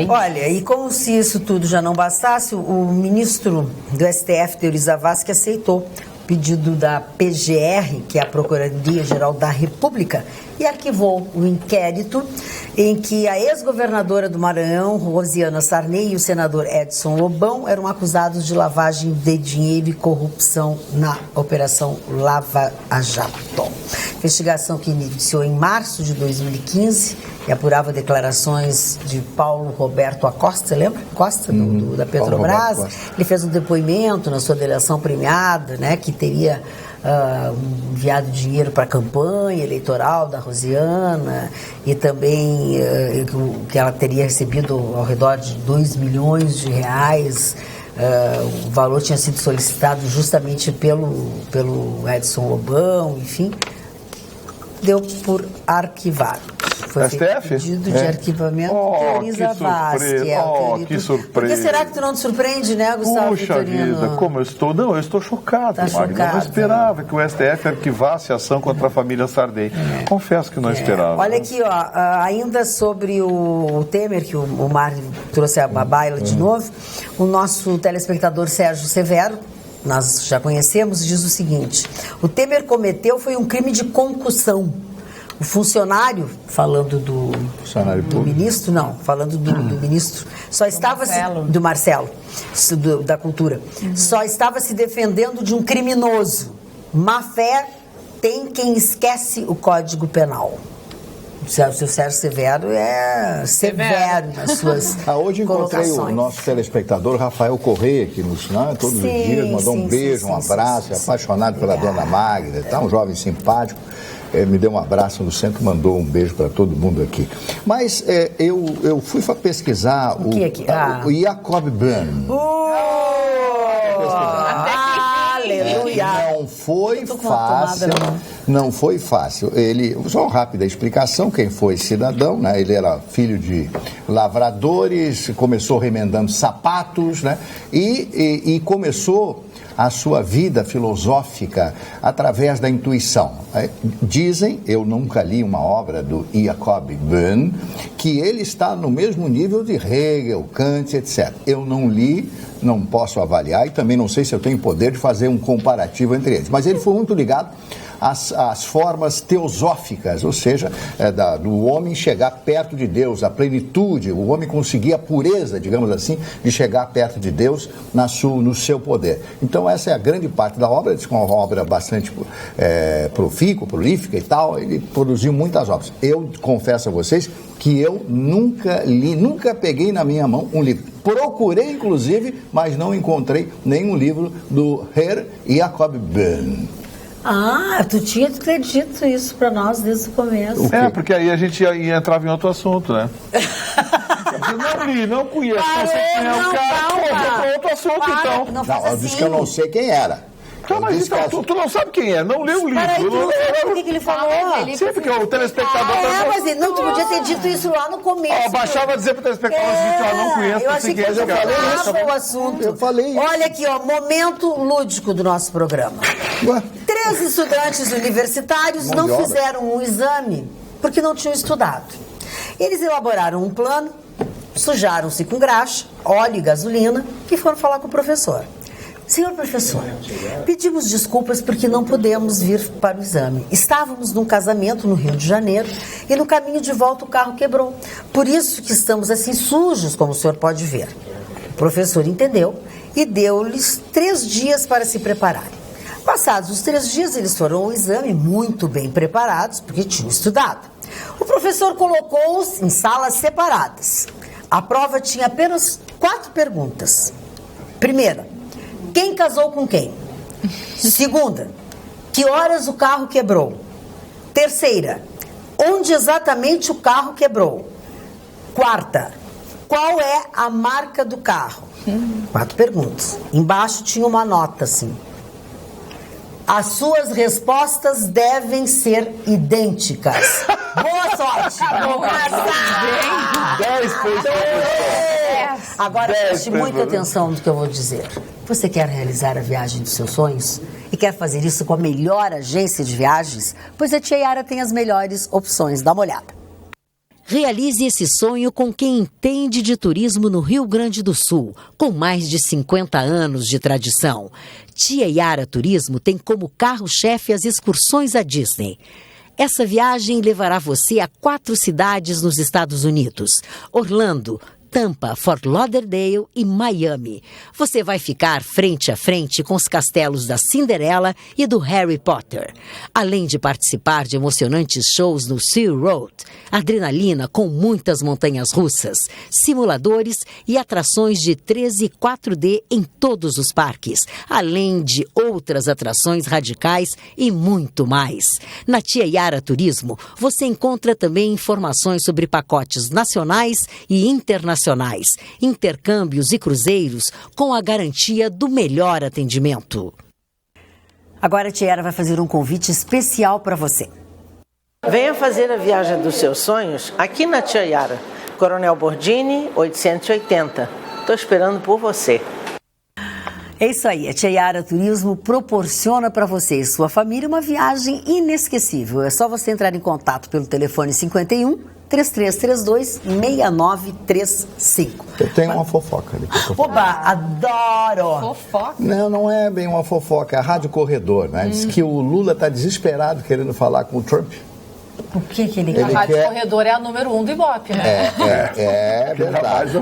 Olha, e como se isso tudo já não bastasse, o ministro do STF, Teori Zavascki, aceitou o pedido da PGR, que é a Procuradoria-Geral da República, e arquivou o inquérito em que a ex-governadora do Maranhão, Rosiana Sarney, e o senador Edson Lobão eram acusados de lavagem de dinheiro e corrupção na Operação Lava Jato. Investigação que iniciou em março de 2015 e apurava declarações de Paulo Roberto Acosta, lembra? Costa, da Petrobras. Ele fez um depoimento na sua delação premiada, né, que teria enviado dinheiro para a campanha eleitoral da Rosiana e também que ela teria recebido ao redor de 2 milhões de reais. O valor tinha sido solicitado justamente pelo Edson Lobão, enfim, deu por arquivado. Foi STF? Pedido de arquivamento Teori Zavascki. Que surpresa. Por que será que tu não te surpreende, né, Gustavo? Puxa vida, como eu estou? Não, eu estou chocado, Magda. Eu não esperava que o STF arquivasse a ação contra a família Sarney. Confesso que não esperava. Olha aqui, ainda sobre o Temer, que o Mário trouxe a baila de novo, o nosso telespectador Sérgio Severo, nós já conhecemos, diz o seguinte: o Temer cometeu foi um crime de concussão. O funcionário, falando do ministro, não, falando do ministro, só estava do Marcelo, da Cultura, só estava se defendendo de um criminoso. Má fé tem quem esquece o Código Penal. O seu Sérgio Severo é severo nas suas hoje encontrei o nosso telespectador Rafael Correia, que nos todos os dias mandou um beijo, um abraço, é apaixonado pela Dona Magda, tá? Um jovem simpático. Me deu um abraço no centro, mandou um beijo para todo mundo aqui. Mas eu fui pesquisar o Jacob Böhm. Aleluia! Não foi fácil. Só uma rápida explicação, quem foi cidadão, né? Ele era filho de lavradores, começou remendando sapatos, né? E começou a sua vida filosófica através da intuição. Dizem, eu nunca li uma obra do Jacob Böhm, que ele está no mesmo nível de Hegel, Kant, etc. Eu não li, não posso avaliar e também não sei se eu tenho poder de fazer um comparativo entre eles. Mas ele foi muito ligado as formas teosóficas, ou seja, do homem chegar perto de Deus, a plenitude, o homem conseguir a pureza, digamos assim, de chegar perto de Deus no seu poder. Então essa é a grande parte da obra, diz que é uma obra bastante profícua, prolífica e tal, ele produziu muitas obras. Eu confesso a vocês que eu nunca li, nunca peguei na minha mão um livro. Procurei, inclusive, mas não encontrei nenhum livro do Herr Jacob Böhm. Ah, tu tinha que ter dito isso para nós desde o começo. Porque aí a gente entrava em outro assunto, né? Eu não li, não conheço, não sei quem é o cara, vou para outro assunto, então. Não, eu disse que eu não sei quem era. Então, mas então, tu não sabe quem é, não leu o livro. Peraí, tu não sabe por que ele falou? Sim, porque o telespectador... mas não, tu podia ter dito isso lá no começo. Baixava a dizer pro telespectador que eu não conheço. Eu achei que eu falei isso no assunto. Eu falei isso. Olha aqui, ó, momento lúdico do nosso programa. 3 estudantes universitários não fizeram um exame porque não tinham estudado. Eles elaboraram um plano, sujaram-se com graxa, óleo e gasolina e foram falar com o professor. Senhor professor, pedimos desculpas porque não pudemos vir para o exame. Estávamos num casamento no Rio de Janeiro e no caminho de volta o carro quebrou. Por isso que estamos assim sujos, como o senhor pode ver. O professor entendeu e deu-lhes 3 dias para se prepararem. Passados os 3 dias, eles foram ao exame muito bem preparados, porque tinham estudado. O professor colocou-os em salas separadas. A prova tinha apenas 4 perguntas. Primeira, quem casou com quem? Segunda, que horas o carro quebrou? Terceira, onde exatamente o carro quebrou? Quarta, qual é a marca do carro? 4 perguntas. Embaixo tinha uma nota assim. As suas respostas devem ser idênticas. Boa sorte! 10 pessoas. Agora preste muita atenção no que eu vou dizer. Você quer realizar a viagem dos seus sonhos? E quer fazer isso com a melhor agência de viagens? Pois a Tia Yara tem as melhores opções. Dá uma olhada. Realize esse sonho com quem entende de turismo no Rio Grande do Sul, com mais de 50 anos de tradição. Tia Yara Turismo tem como carro-chefe as excursões à Disney. Essa viagem levará você a 4 cidades nos Estados Unidos: Orlando, Tampa, Fort Lauderdale e Miami. Você vai ficar frente a frente com os castelos da Cinderela e do Harry Potter. Além de participar de emocionantes shows no Sea Road, adrenalina com muitas montanhas russas, simuladores e atrações de 3D e 4D em todos os parques, além de outras atrações radicais e muito mais. Na Tia Yara Turismo, você encontra também informações sobre pacotes nacionais e internacionais, intercâmbios e cruzeiros com a garantia do melhor atendimento. Agora a Tia Yara vai fazer um convite especial para você. Venha fazer a viagem dos seus sonhos aqui na Tia Yara, Coronel Bordini, 880. Estou esperando por você. É isso aí, a Tia Yara Turismo proporciona para você e sua família uma viagem inesquecível. É só você entrar em contato pelo telefone 51-3332-6935. Eu tenho uma fofoca ali. Oba, adoro! Fofoca? Não é bem uma fofoca, é a Rádio Corredor, né? Diz que o Lula está desesperado querendo falar com o Trump. O que ele quer? A Rádio Corredor é a número 1 do Ibope, né? É verdade.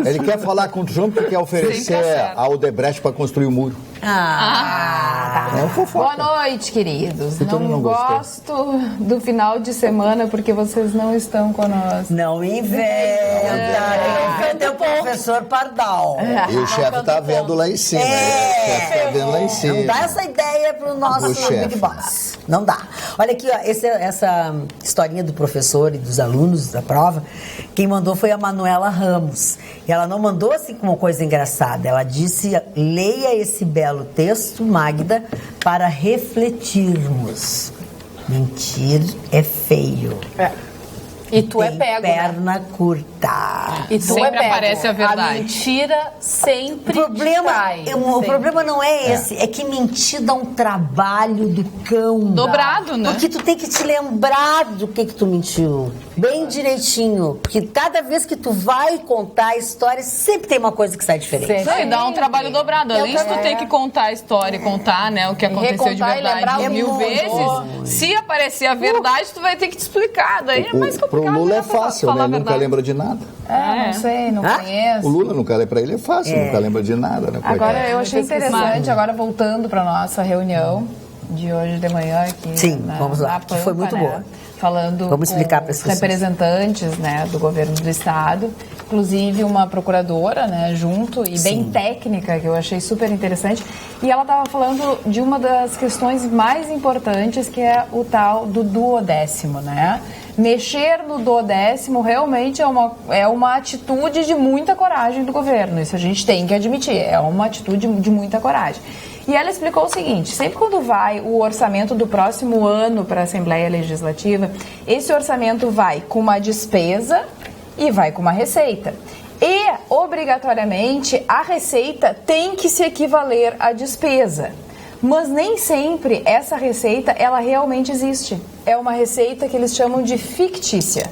Ele quer falar com o Trump e quer oferecer a Odebrecht para construir o muro. É fofoca. Boa noite, queridos. Não gosto do final de semana porque vocês não estão conosco. Não inventa. É o professor Pardal. E o chefe está vendo lá em cima. O chefe está vendo lá em cima. Não dá essa ideia pro nosso Big Boss. Não dá. Olha aqui, ó, essa historinha do professor e dos alunos da prova, quem mandou foi a Manuela Ramos. E ela não mandou assim como coisa engraçada. Ela disse, leia esse belo texto, Magda, para refletirmos. Mentir é feio. E tu tem pego, perna curta. E tu sempre aparece a verdade. A mentira sempre O problema não é esse, é que mentir dá um trabalho do cão. Dobrado, né? Porque tu tem que te lembrar do que tu mentiu. Bem direitinho. Porque cada vez que tu vai contar a história, sempre tem uma coisa que sai diferente. Não, e dá um trabalho dobrado. Além de tu ter que contar a história, contar, né, o que aconteceu de verdade 1000 vezes, se aparecer a verdade, tu vai ter que te explicar. Daí é mais complicado. Pro Lula é fácil, né? Ele nunca lembra de nada. Não sei, não conheço. O Lula nunca, pra ele é fácil, nunca lembra de nada, né? Agora, eu achei interessante, agora voltando para nossa reunião de hoje de manhã aqui. Sim, vamos lá, que foi muito boa. Falando vamos explicar para os representantes, né, do governo do estado, inclusive uma procuradora, né, junto e bem técnica, que eu achei super interessante, e ela estava falando de uma das questões mais importantes, que é o tal do duodécimo, né? Mexer no duodécimo realmente é uma atitude de muita coragem do governo, isso a gente tem que admitir, é uma atitude de muita coragem. E ela explicou o seguinte, sempre quando vai o orçamento do próximo ano para a Assembleia Legislativa, esse orçamento vai com uma despesa e vai com uma receita. E, obrigatoriamente, a receita tem que se equivaler à despesa. Mas nem sempre essa receita, ela realmente existe. É uma receita que eles chamam de fictícia.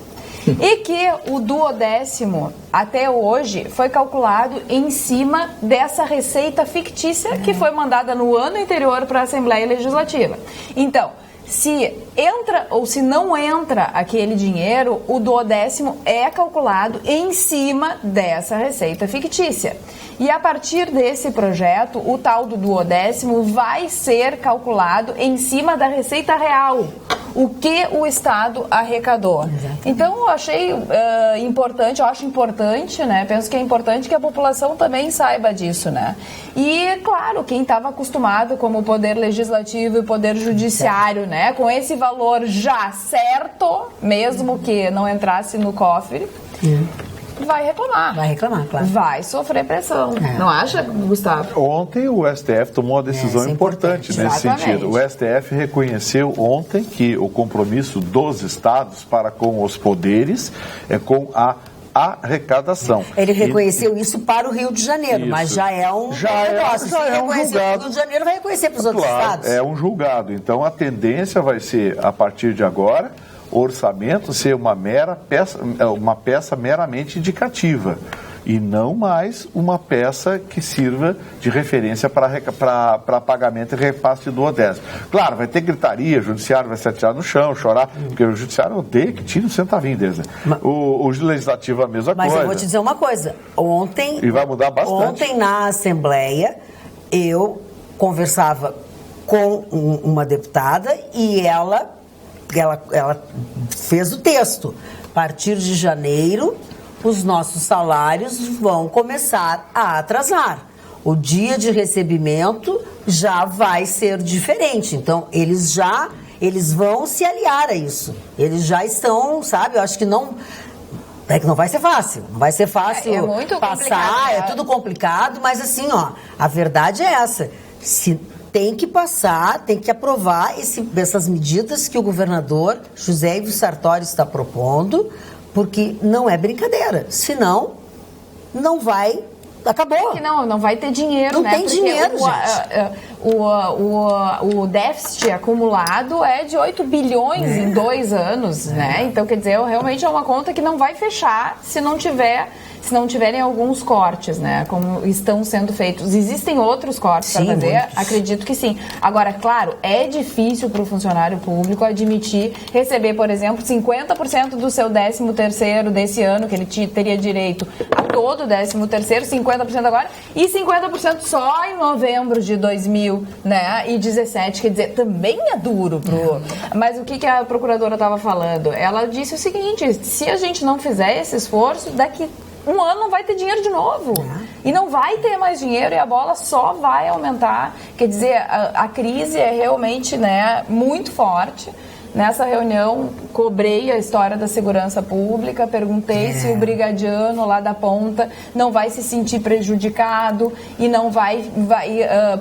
E que o duodécimo, até hoje, foi calculado em cima dessa receita fictícia que foi mandada no ano anterior para a Assembleia Legislativa. Então, se entra ou se não entra aquele dinheiro, o duodécimo é calculado em cima dessa receita fictícia. E a partir desse projeto, o tal do duodécimo vai ser calculado em cima da receita real, o que o Estado arrecadou. Então, eu achei importante, eu acho importante, né? Penso que é importante que a população também saiba disso, né? E, claro, quem estava acostumado como o Poder Legislativo e o Poder Judiciário, né? Com esse valor já certo, mesmo que não entrasse no cofre, vai reclamar. Vai reclamar, claro. Vai sofrer pressão. Não acha, Gustavo? Ontem o STF tomou uma decisão importante nesse sentido. O STF reconheceu ontem que o compromisso dos estados para com os poderes é com a arrecadação. Ele reconheceu isso para o Rio de Janeiro, mas já é um negócio. Já é um julgado. O Rio de Janeiro vai reconhecer para os outros estados. É um julgado. Então a tendência vai ser, a partir de agora, orçamento ser uma peça meramente indicativa e não mais uma peça que sirva de referência para pagamento e repasse do duodécimo. Claro, vai ter gritaria, o judiciário vai se atirar no chão, chorar, porque o judiciário odeia que tire um centavinho deles. O legislativo é a mesma coisa. Mas eu vou te dizer uma coisa, e vai mudar bastante. Ontem na Assembleia eu conversava com uma deputada e ela fez o texto. A partir de janeiro, os nossos salários vão começar a atrasar. O dia de recebimento já vai ser diferente. Então, eles vão se aliar a isso. Eles já estão, sabe? Eu acho que não vai ser fácil. Não vai ser fácil é muito passar, é tudo complicado, mas assim, a verdade é essa. Tem que passar, tem que aprovar essas medidas que o governador José Ivo Sartori está propondo, porque não é brincadeira. Senão, não vai... Acabou. É que não vai ter dinheiro, não né? Tem dinheiro, gente. O déficit acumulado é de 8 bilhões em 2 anos, né? Então, quer dizer, realmente é uma conta que não vai fechar se não tiverem alguns cortes, né? Como estão sendo feitos. Existem outros cortes para fazer? Muitos. Acredito que sim. Agora, claro, é difícil para o funcionário público admitir receber, por exemplo, 50% do seu 13º desse ano, que ele teria direito a todo o 13º, 50% agora, e 50% só em novembro de 2017. Quer dizer, também é duro. Mas o que a procuradora estava falando? Ela disse o seguinte, se a gente não fizer esse esforço, daqui um ano não vai ter dinheiro de novo. E não vai ter mais dinheiro e a bola só vai aumentar. Quer dizer, a crise é realmente, né, muito forte. Nessa reunião, cobrei a história da segurança pública, perguntei se o brigadiano lá da ponta não vai se sentir prejudicado e não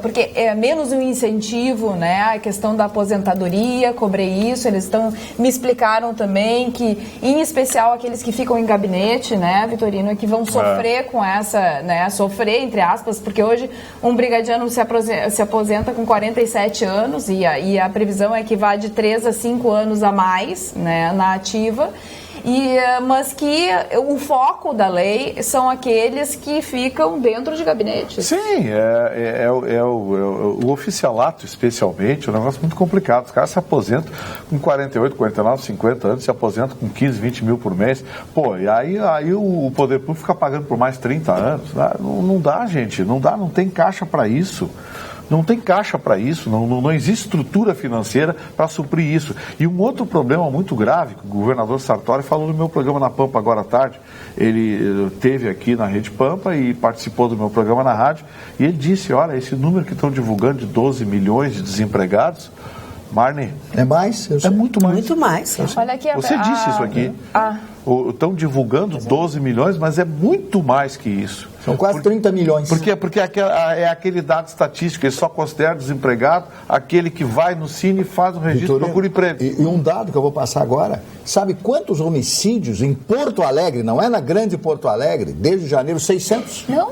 porque é menos um incentivo, né, a questão da aposentadoria, cobrei isso, eles me explicaram também que, em especial aqueles que ficam em gabinete, né, Vitorino, que vão sofrer com essa, né, sofrer, entre aspas, porque hoje um brigadiano se aposenta com 47 anos e a previsão é que vá de 3 a 5 anos a mais, né, na ativa, mas que o foco da lei são aqueles que ficam dentro de gabinetes. Sim, o oficialato, especialmente, é um negócio muito complicado. Os caras se aposentam com 48, 49, 50 anos, se aposentam com 15, 20 mil por mês. Pô, e aí o poder público fica pagando por mais 30 anos. Não dá, gente, não dá, não tem caixa para isso. Não tem caixa para isso, não existe estrutura financeira para suprir isso. E um outro problema muito grave, que o governador Sartori falou no meu programa na Pampa agora à tarde, ele esteve aqui na Rede Pampa e participou do meu programa na rádio, e ele disse, olha, esse número que estão divulgando de 12 milhões de desempregados, Marne... É mais? É muito mais. Muito mais. Olha aqui, você disse isso aqui. Estão divulgando 12 milhões, mas é muito mais que isso. São quase 30 milhões. Porque é aquele dado estatístico, ele só considera desempregado aquele que vai no Cine e faz um registro e procura emprego. E um dado que eu vou passar agora, sabe quantos homicídios em Porto Alegre, não é na grande Porto Alegre, desde janeiro, 600? Não,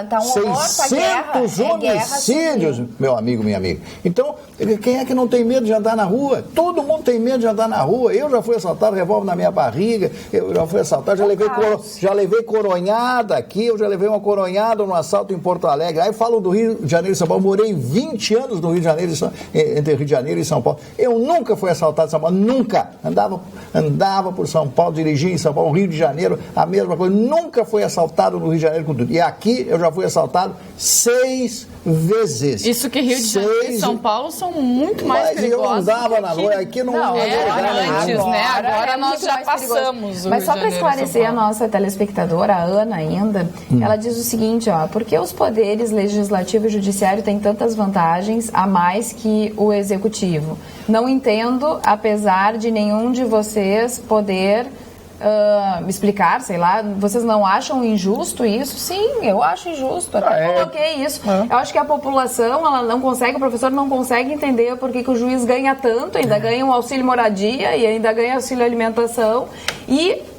tá um horror, 600 homicídios, meu amigo, minha amiga. Então, quem é que não tem medo de andar na rua? Todo mundo tem medo de andar na rua. Eu já fui assaltado, revólver na minha barriga, eu já fui assaltado, já levei coronhada aqui, eu já levei uma coronhada no assalto em Porto Alegre. Aí falam do Rio de Janeiro e São Paulo. Morei 20 anos no Rio de Janeiro, entre Rio de Janeiro e São Paulo. Eu nunca fui assaltado em São Paulo, nunca. Andava por São Paulo, dirigia em São Paulo, Rio de Janeiro, a mesma coisa. Nunca fui assaltado no Rio de Janeiro com tudo. E aqui eu já fui assaltado 6 vezes. Isso que Rio de Janeiro e São Paulo são muito mais perigosos. Mas eu andava na rua, aqui não era antes, né? Agora nós já passamos. Mas só para esclarecer a nossa telespectadora, a Ana ainda, ela diz o seguinte, porque os poderes legislativo e judiciário têm tantas vantagens a mais que o executivo. Não entendo, apesar de nenhum de vocês poder explicar, sei lá, vocês não acham injusto isso? Sim, eu acho injusto, até coloquei isso. Eu acho que a população, ela não consegue, o professor não consegue entender por que o juiz ganha tanto, ainda ganha um auxílio moradia e ainda ganha auxílio alimentação,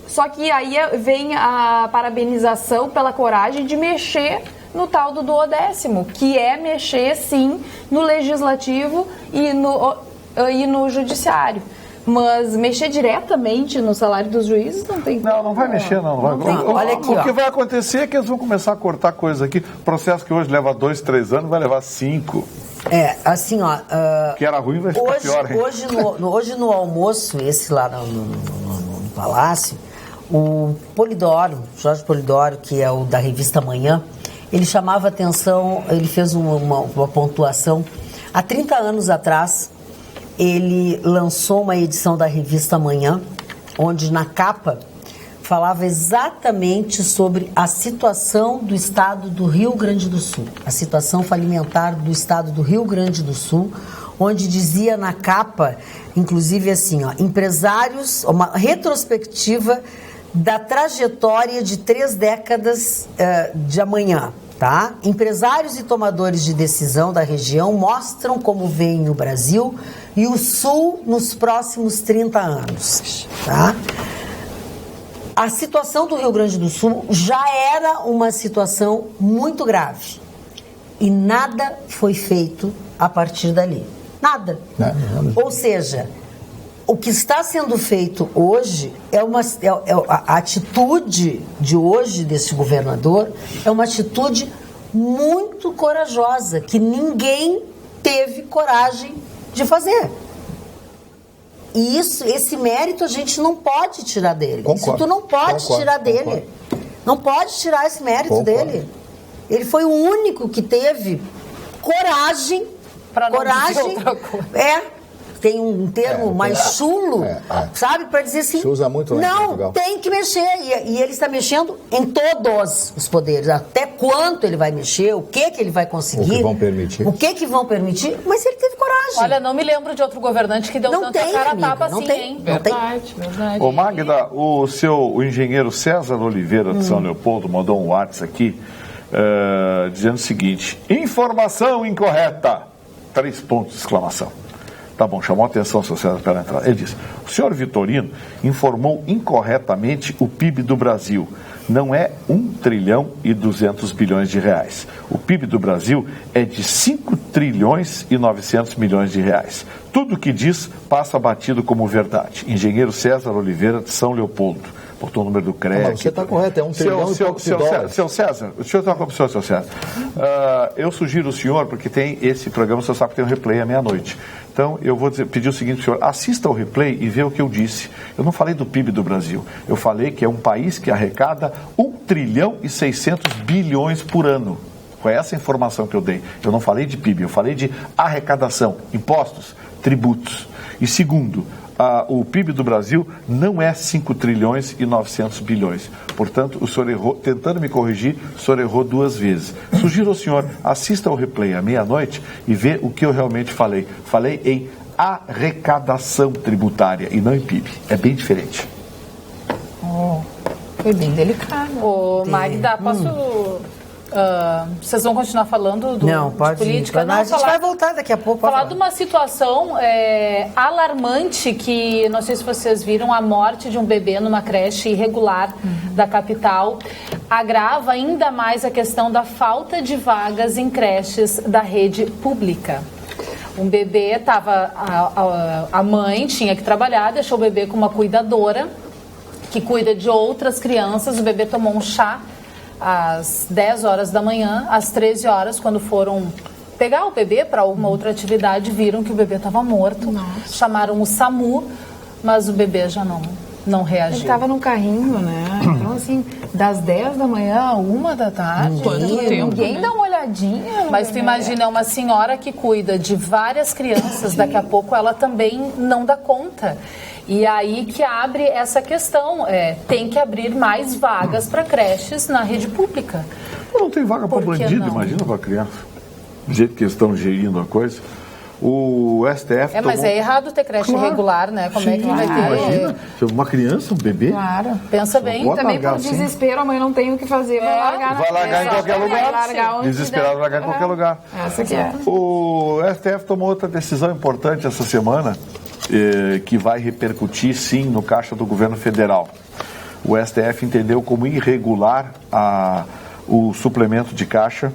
só que aí vem a parabenização pela coragem de mexer no tal do duodécimo, que é mexer, sim, no legislativo e no judiciário. Mas mexer diretamente no salário dos juízes não tem... Não vai mexer, não. Olha aqui, o que vai acontecer é que eles vão começar a cortar coisas aqui. Processo que hoje leva 2, 3 anos, vai levar 5. Assim, que era ruim, vai ficar pior, hein? Hoje no almoço, esse lá no Palácio, o Polidoro, Jorge Polidoro, que é o da revista Manhã, ele chamava atenção, ele fez uma pontuação. Há 30 anos atrás, ele lançou uma edição da revista Manhã, onde na capa falava exatamente sobre a situação do estado do Rio Grande do Sul, a situação falimentar do estado do Rio Grande do Sul, onde dizia na capa, inclusive assim, empresários, uma retrospectiva da trajetória de 3 décadas de amanhã. Tá? Empresários e tomadores de decisão da região mostram como vem o Brasil e o Sul nos próximos 30 anos. Tá? A situação do Rio Grande do Sul já era uma situação muito grave e nada foi feito a partir dali. Nada. Ou seja, o que está sendo feito hoje a atitude de hoje desse governador é uma atitude muito corajosa, que ninguém teve coragem de fazer. E esse mérito a gente não pode tirar dele. Isso tu não pode tirar dele. Não pode tirar esse mérito dele. Ele foi o único que teve coragem. Para não dizer outra coisa. tem um termo mais chulo, sabe? Para dizer assim, se usa muito lá em Portugal. Tem que mexer. E ele está mexendo em todos os poderes. Até quanto ele vai mexer, o que ele vai conseguir. O que vão permitir. O que vão permitir, mas ele teve coragem. Olha, não me lembro de outro governante que deu tanta cara a tapa assim, hein? Verdade. Ô Magda, o engenheiro César Oliveira de São Leopoldo mandou um WhatsApp aqui dizendo o seguinte: informação incorreta, 3 pontos de exclamação. Tá bom, chamou a atenção, seu César, pela entrada. Ele disse: o senhor Vitorino informou incorretamente o PIB do Brasil. Não é 1 trilhão e 200 bilhões de reais. O PIB do Brasil é de 5 trilhões e 900 milhões de reais. Tudo o que diz passa batido como verdade. Engenheiro César Oliveira de São Leopoldo. Botou o número do crédito. Mas você está correto, é 1 trilhão e poucos de dólares. Seu César, deixa eu dar uma opção, seu César. Eu sugiro o senhor, porque tem esse programa, você sabe que tem um replay à meia-noite. Então, eu vou pedir o seguinte, senhor, assista ao replay e vê o que eu disse. Eu não falei do PIB do Brasil. Eu falei que é um país que arrecada 1 trilhão e 600 bilhões por ano. Foi essa a informação que eu dei. Eu não falei de PIB, eu falei de arrecadação, impostos, tributos. E segundo, o PIB do Brasil não é 5 trilhões e 900 bilhões. Portanto, o senhor errou, tentando me corrigir, o senhor errou 2 vezes. Sugiro ao senhor, assista ao replay à meia-noite e vê o que eu realmente falei. Falei em arrecadação tributária e não em PIB. É bem diferente. Foi bem delicado. Ô, Magda, posso... vocês vão continuar falando de política? Não, a gente vai voltar daqui a pouco. Falar de uma situação alarmante que, não sei se vocês viram, a morte de um bebê numa creche irregular da capital agrava ainda mais a questão da falta de vagas em creches da rede pública. Um bebê estava... A mãe tinha que trabalhar, deixou o bebê com uma cuidadora que cuida de outras crianças. O bebê tomou um chá às 10 horas da manhã, às 13 horas, quando foram pegar o bebê para alguma outra atividade, viram que o bebê estava morto. Nossa. Chamaram o SAMU, mas o bebê já não reagiu. Ele estava num carrinho, né? Então, assim, das 10 da manhã a 1 da tarde, ninguém dá uma olhadinha. Mas tu imagina, é uma senhora que cuida de várias crianças, daqui a pouco ela também não dá conta. E aí que abre essa questão, tem que abrir mais vagas para creches na rede pública. Não tem vaga para bandido, imagina para criança. Do jeito que eles estão gerindo a coisa. O STF mas é errado ter creche regular, né? Como é que vai ter? Imagina, uma criança, um bebê. Claro. Pensa bem. Também por desespero, a mãe não tem o que fazer, vai largar. Vai largar em qualquer lugar. Desesperado, largar em qualquer lugar. Essa que é. O STF tomou outra decisão importante essa semana, que vai repercutir, sim, no caixa do governo federal. O STF entendeu como irregular o suplemento de caixa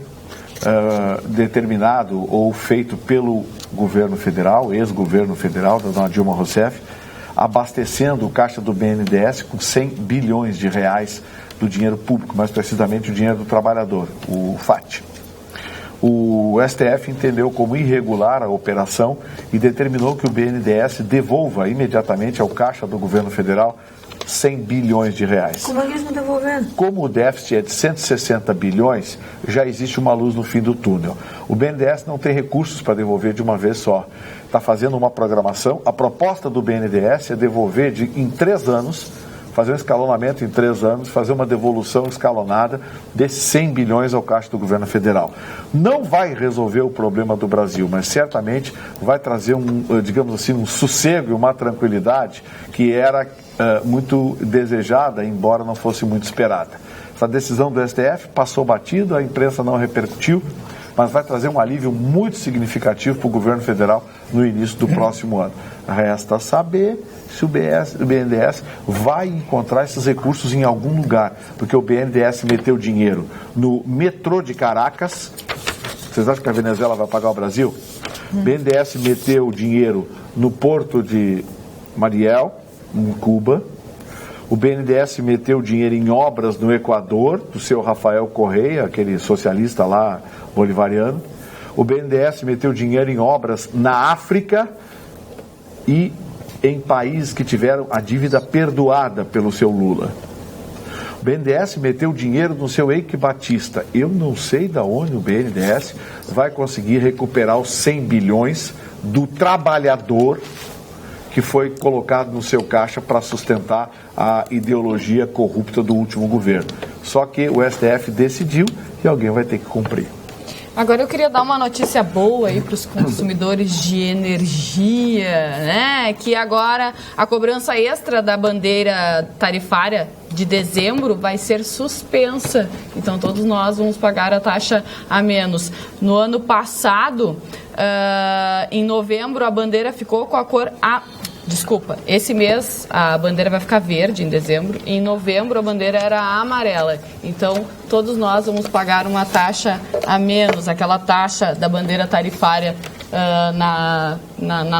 determinado ou feito pelo governo federal, ex-governo federal, da dona Dilma Rousseff, abastecendo o caixa do BNDES com 100 bilhões de reais do dinheiro público, mais precisamente o dinheiro do trabalhador, o FAT. O STF entendeu como irregular a operação e determinou que o BNDES devolva imediatamente ao caixa do governo federal 100 bilhões de reais. Como é que eles estão devolvendo? Como o déficit é de 160 bilhões, já existe uma luz no fim do túnel. O BNDES não tem recursos para devolver de uma vez só. Está fazendo uma programação. A proposta do BNDES é devolver em 3 anos, fazer um escalonamento em 3 anos, fazer uma devolução escalonada desses 100 bilhões ao caixa do governo federal. Não vai resolver o problema do Brasil, mas certamente vai trazer digamos assim, um sossego e uma tranquilidade que era muito desejada, embora não fosse muito esperada. Essa decisão do STF passou batido, a imprensa não repercutiu, mas vai trazer um alívio muito significativo para o governo federal no início do próximo ano. Resta saber se o BNDES vai encontrar esses recursos em algum lugar, porque o BNDES meteu dinheiro no metrô de Caracas. Vocês acham que a Venezuela vai pagar o Brasil? O BNDES meteu dinheiro no porto de Mariel, em Cuba. O BNDES meteu dinheiro em obras no Equador, do seu Rafael Correia, aquele socialista lá bolivariano. O BNDES meteu dinheiro em obras na África e em países que tiveram a dívida perdoada pelo seu Lula. O BNDES meteu dinheiro no seu Eike Batista. Eu não sei de onde o BNDES vai conseguir recuperar os 100 bilhões do trabalhador que foi colocado no seu caixa para sustentar a ideologia corrupta do último governo. Só que o STF decidiu e alguém vai ter que cumprir. Agora eu queria dar uma notícia boa aí para os consumidores de energia, né? Que agora a cobrança extra da bandeira tarifária de dezembro vai ser suspensa. Então todos nós vamos pagar a taxa a menos. No ano passado, em novembro, a bandeira ficou com a cor Desculpa, esse mês a bandeira vai ficar verde em dezembro, em novembro a bandeira era amarela. Então, todos nós vamos pagar uma taxa a menos, aquela taxa da bandeira tarifária na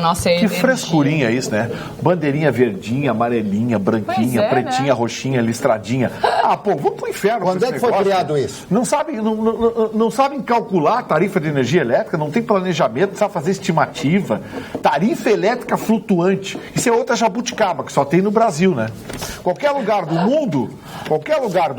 nossa energia. Que frescurinha isso, né? Bandeirinha verdinha, amarelinha, branquinha, pretinha, né? Roxinha, listradinha. Pô, vamos pro inferno. Quando é que foi criado isso? Não sabem calcular a tarifa de energia elétrica, não tem planejamento, não sabe fazer estimativa. Tarifa elétrica flutuante. Isso é outra jabuticaba, que só tem no Brasil, né? Qualquer lugar do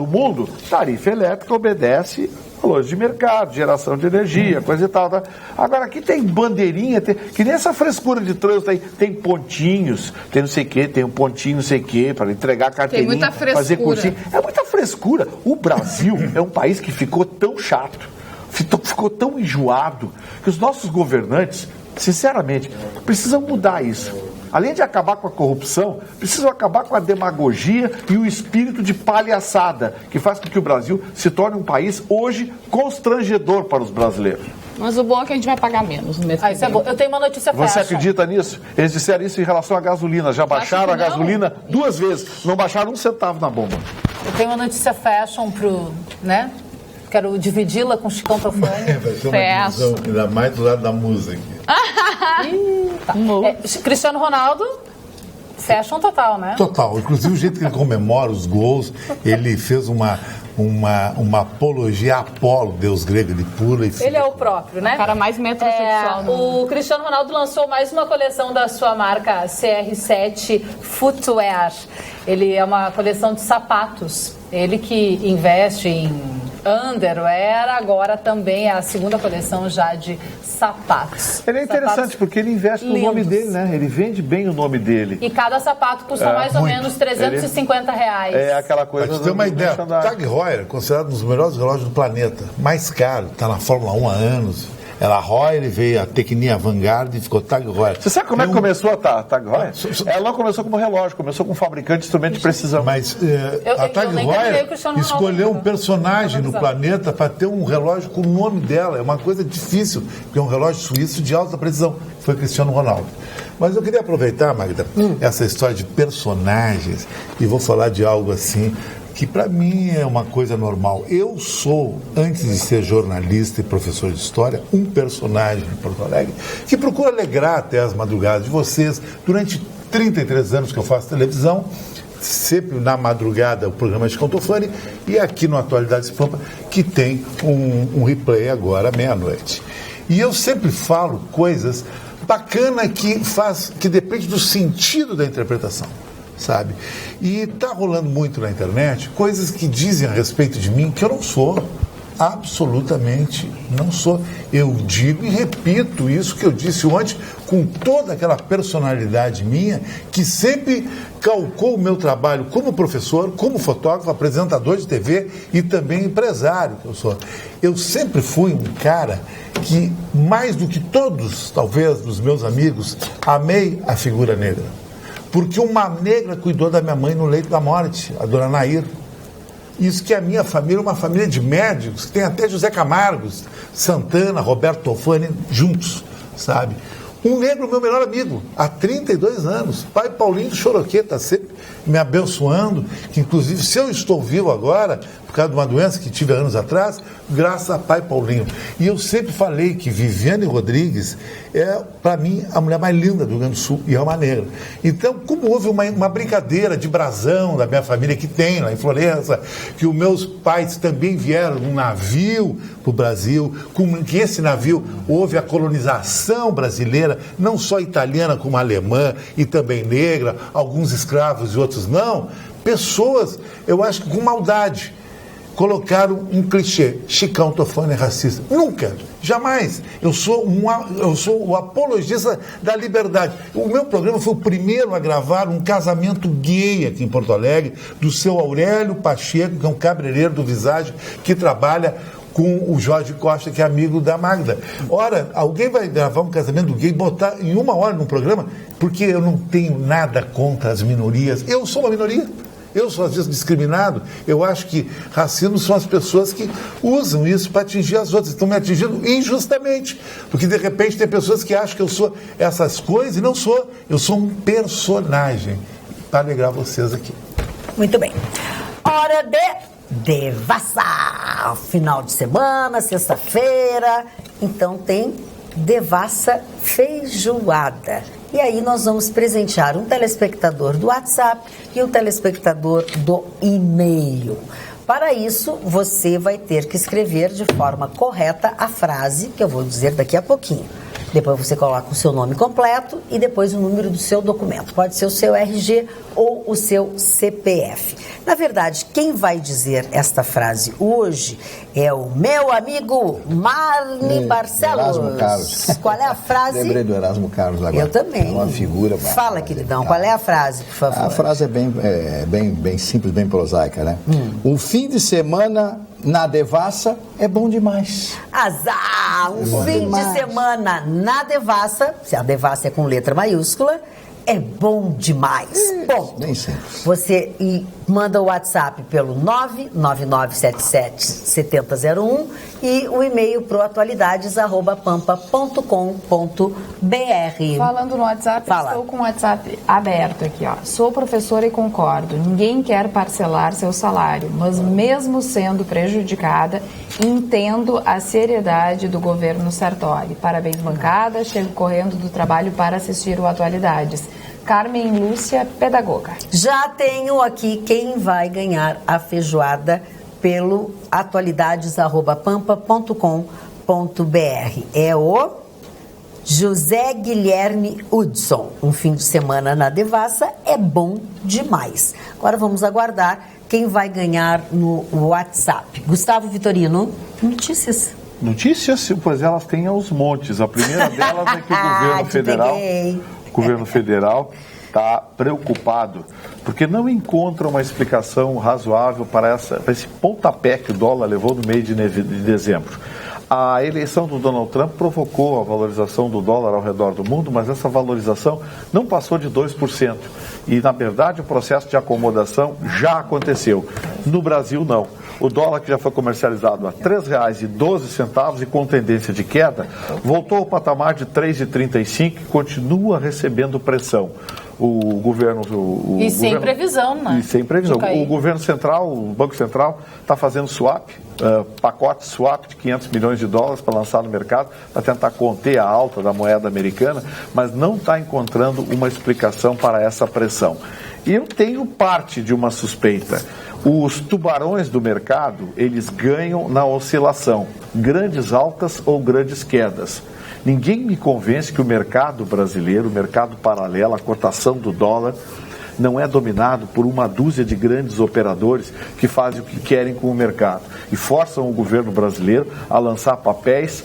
mundo, tarifa elétrica obedece valores de mercado, geração de energia, coisa e tal. Tá? Agora, aqui tem bandeirinha, que nem essa frescura de trânsito aí, tem pontinhos, tem não sei o quê, tem um pontinho não sei o quê, para entregar carteirinha, tem muita frescura. Fazer cursinho. É muita frescura. O Brasil é um país que ficou tão chato, ficou tão enjoado, que os nossos governantes, sinceramente, precisam mudar isso. Além de acabar com a corrupção, precisam acabar com a demagogia e o espírito de palhaçada, que faz com que o Brasil se torne um país hoje constrangedor para os brasileiros. Mas o bom é que a gente vai pagar menos no mês que isso é bom. Eu tenho uma notícia fashion. Você acredita nisso? Eles disseram isso em relação à gasolina. Já baixaram a gasolina 2 vezes. Não baixaram 1 centavo na bomba. Eu tenho uma notícia fashion né? Quero dividi-la com o Chicão Tofani. Vai ser uma divisão, ainda mais do lado da música. Cristiano Ronaldo, fashion total, né? Total. Inclusive o jeito que ele comemora os gols, ele fez uma apologia a Apolo, deus grego, ele pula e fica... Ele é o próprio, né? O cara mais metrosexual. O Cristiano Ronaldo lançou mais uma coleção da sua marca CR7 Footwear. Ele é uma coleção de sapatos. Ele que investe em underwear, agora também é a segunda coleção já de sapatos. Ele é interessante porque ele investe no nome dele, né? Ele vende bem o nome dele. E cada sapato custa mais ou menos R$350. É aquela coisa... Pra você ter uma ideia, Tag Heuer é considerado um dos melhores relógios do planeta. Mais caro, está na Fórmula 1 há anos. Ela Heuer, veio a Tecnia Vanguard e ficou Tag Heuer. Você sabe como é que começou a Tag Heuer? Ela não começou como relógio, começou como fabricante de instrumento de precisão. Mas a Tag Heuer escolheu um personagem no planeta para ter um relógio com o nome dela. É uma coisa difícil, porque é um relógio suíço de alta precisão. Foi Cristiano Ronaldo. Mas eu queria aproveitar, Magda, essa história de personagens e vou falar de algo assim que para mim é uma coisa normal. Eu sou, antes de ser jornalista e professor de história, um personagem em Porto Alegre que procura alegrar até as madrugadas de vocês. Durante 33 anos que eu faço televisão, sempre na madrugada o programa de Chicão Tofani e aqui no Atualidades Pampa, que tem um replay agora à meia-noite. E eu sempre falo coisas bacanas que depende do sentido da interpretação. Sabe? E está rolando muito na internet coisas que dizem a respeito de mim que eu não sou. Absolutamente não sou. Eu digo e repito isso que eu disse ontem com toda aquela personalidade minha que sempre calcou o meu trabalho como professor, como fotógrafo, apresentador de TV e também empresário que eu sou. Eu sempre fui um cara que, mais do que todos, talvez, dos meus amigos, amei a figura negra. Porque uma negra cuidou da minha mãe no leito da morte, a dona Nair. Isso que a minha família é uma família de médicos, que tem até José Camargo, Santana, Roberto Tofani, juntos, sabe? Um negro, meu melhor amigo, há 32 anos, pai Paulinho do Choroqueta, sempre me abençoando, que inclusive se eu estou vivo agora, por causa de uma doença que tive anos atrás, graças a pai Paulinho. E eu sempre falei que Viviane Rodrigues é, para mim, a mulher mais linda do Rio Grande do Sul, e é uma negra. Então, como houve uma brincadeira de brasão da minha família que tem lá em Florença, que os meus pais também vieram num navio para o Brasil, que esse navio houve a colonização brasileira, não só italiana como alemã e também negra, alguns escravos e outros não, pessoas, eu acho que com maldade, colocaram um clichê: Chicão Tofani é racista. Nunca, jamais. Eu sou o apologista da liberdade. O meu programa foi o primeiro a gravar um casamento gay aqui em Porto Alegre, do seu Aurélio Pacheco, que é um cabeleireiro do Visage, que trabalha com o Jorge Costa, que é amigo da Magda. Ora, alguém vai gravar um casamento gay e botar em 1 hora no programa? Porque eu não tenho nada contra as minorias. Eu sou uma minoria. Eu sou, às vezes, discriminado. Eu acho que racismo são as pessoas que usam isso para atingir as outras. Estão me atingindo injustamente. Porque, de repente, tem pessoas que acham que eu sou essas coisas e não sou. Eu sou um personagem. Para alegrar vocês aqui. Muito bem. Hora de Devassa. Final de semana, sexta-feira. Então tem Devassa Feijoada. E aí nós vamos presentear um telespectador do WhatsApp e um telespectador do e-mail. Para isso, você vai ter que escrever de forma correta a frase que eu vou dizer daqui a pouquinho. Depois você coloca o seu nome completo e depois o número do seu documento. Pode ser o seu RG ou o seu CPF. Na verdade, quem vai dizer esta frase hoje é o meu amigo Marli Barcelos. Erasmo Carlos. Qual é a frase? Lembrei do Erasmo Carlos agora. Eu também. É uma figura. Fala, queridão. Qual é a frase, por favor? A frase é bem simples, bem prosaica, né? Um fim de semana na Devassa é bom demais. Azar! Um fim de semana na Devassa, se a Devassa é com letra maiúscula, é bom demais. Bom, bem simples. Você manda o WhatsApp pelo 999777001 e o e-mail pro atualidades@pampa.com.br. Falando no WhatsApp, estou com o WhatsApp aberto aqui, ó. Sou professora e concordo. Ninguém quer parcelar seu salário, mas mesmo sendo prejudicada, entendo a seriedade do governo Sartori. Parabéns, bancada. Chego correndo do trabalho para assistir o Atualidades. Carmen Lúcia, pedagoga. Já tenho aqui quem vai ganhar a feijoada pelo atualidades@pampa.com.br. É o José Guilherme Hudson. Um fim de semana na Devassa é bom demais. Agora vamos aguardar quem vai ganhar no WhatsApp. Gustavo Vitorino, notícias. Notícias, pois elas têm aos montes. A primeira delas é que o governo federal está preocupado porque não encontra uma explicação razoável para esse pontapé que o dólar levou no mês de dezembro. A eleição do Donald Trump provocou a valorização do dólar ao redor do mundo, mas essa valorização não passou de 2%. E, na verdade, o processo de acomodação já aconteceu. No Brasil, não. O dólar, que já foi comercializado a R$ 3,12 e com tendência de queda, voltou ao patamar de R$ 3,35 e continua recebendo pressão. O governo... sem previsão, né? E sem previsão. O governo central, o Banco Central, está fazendo swap, pacote swap de $500 milhões para lançar no mercado, para tentar conter a alta da moeda americana, mas não está encontrando uma explicação para essa pressão. E eu tenho parte de uma suspeita. Os tubarões do mercado, eles ganham na oscilação, grandes altas ou grandes quedas. Ninguém me convence que o mercado brasileiro, o mercado paralelo, a cotação do dólar, não é dominado por uma dúzia de grandes operadores que fazem o que querem com o mercado e forçam o governo brasileiro a lançar papéis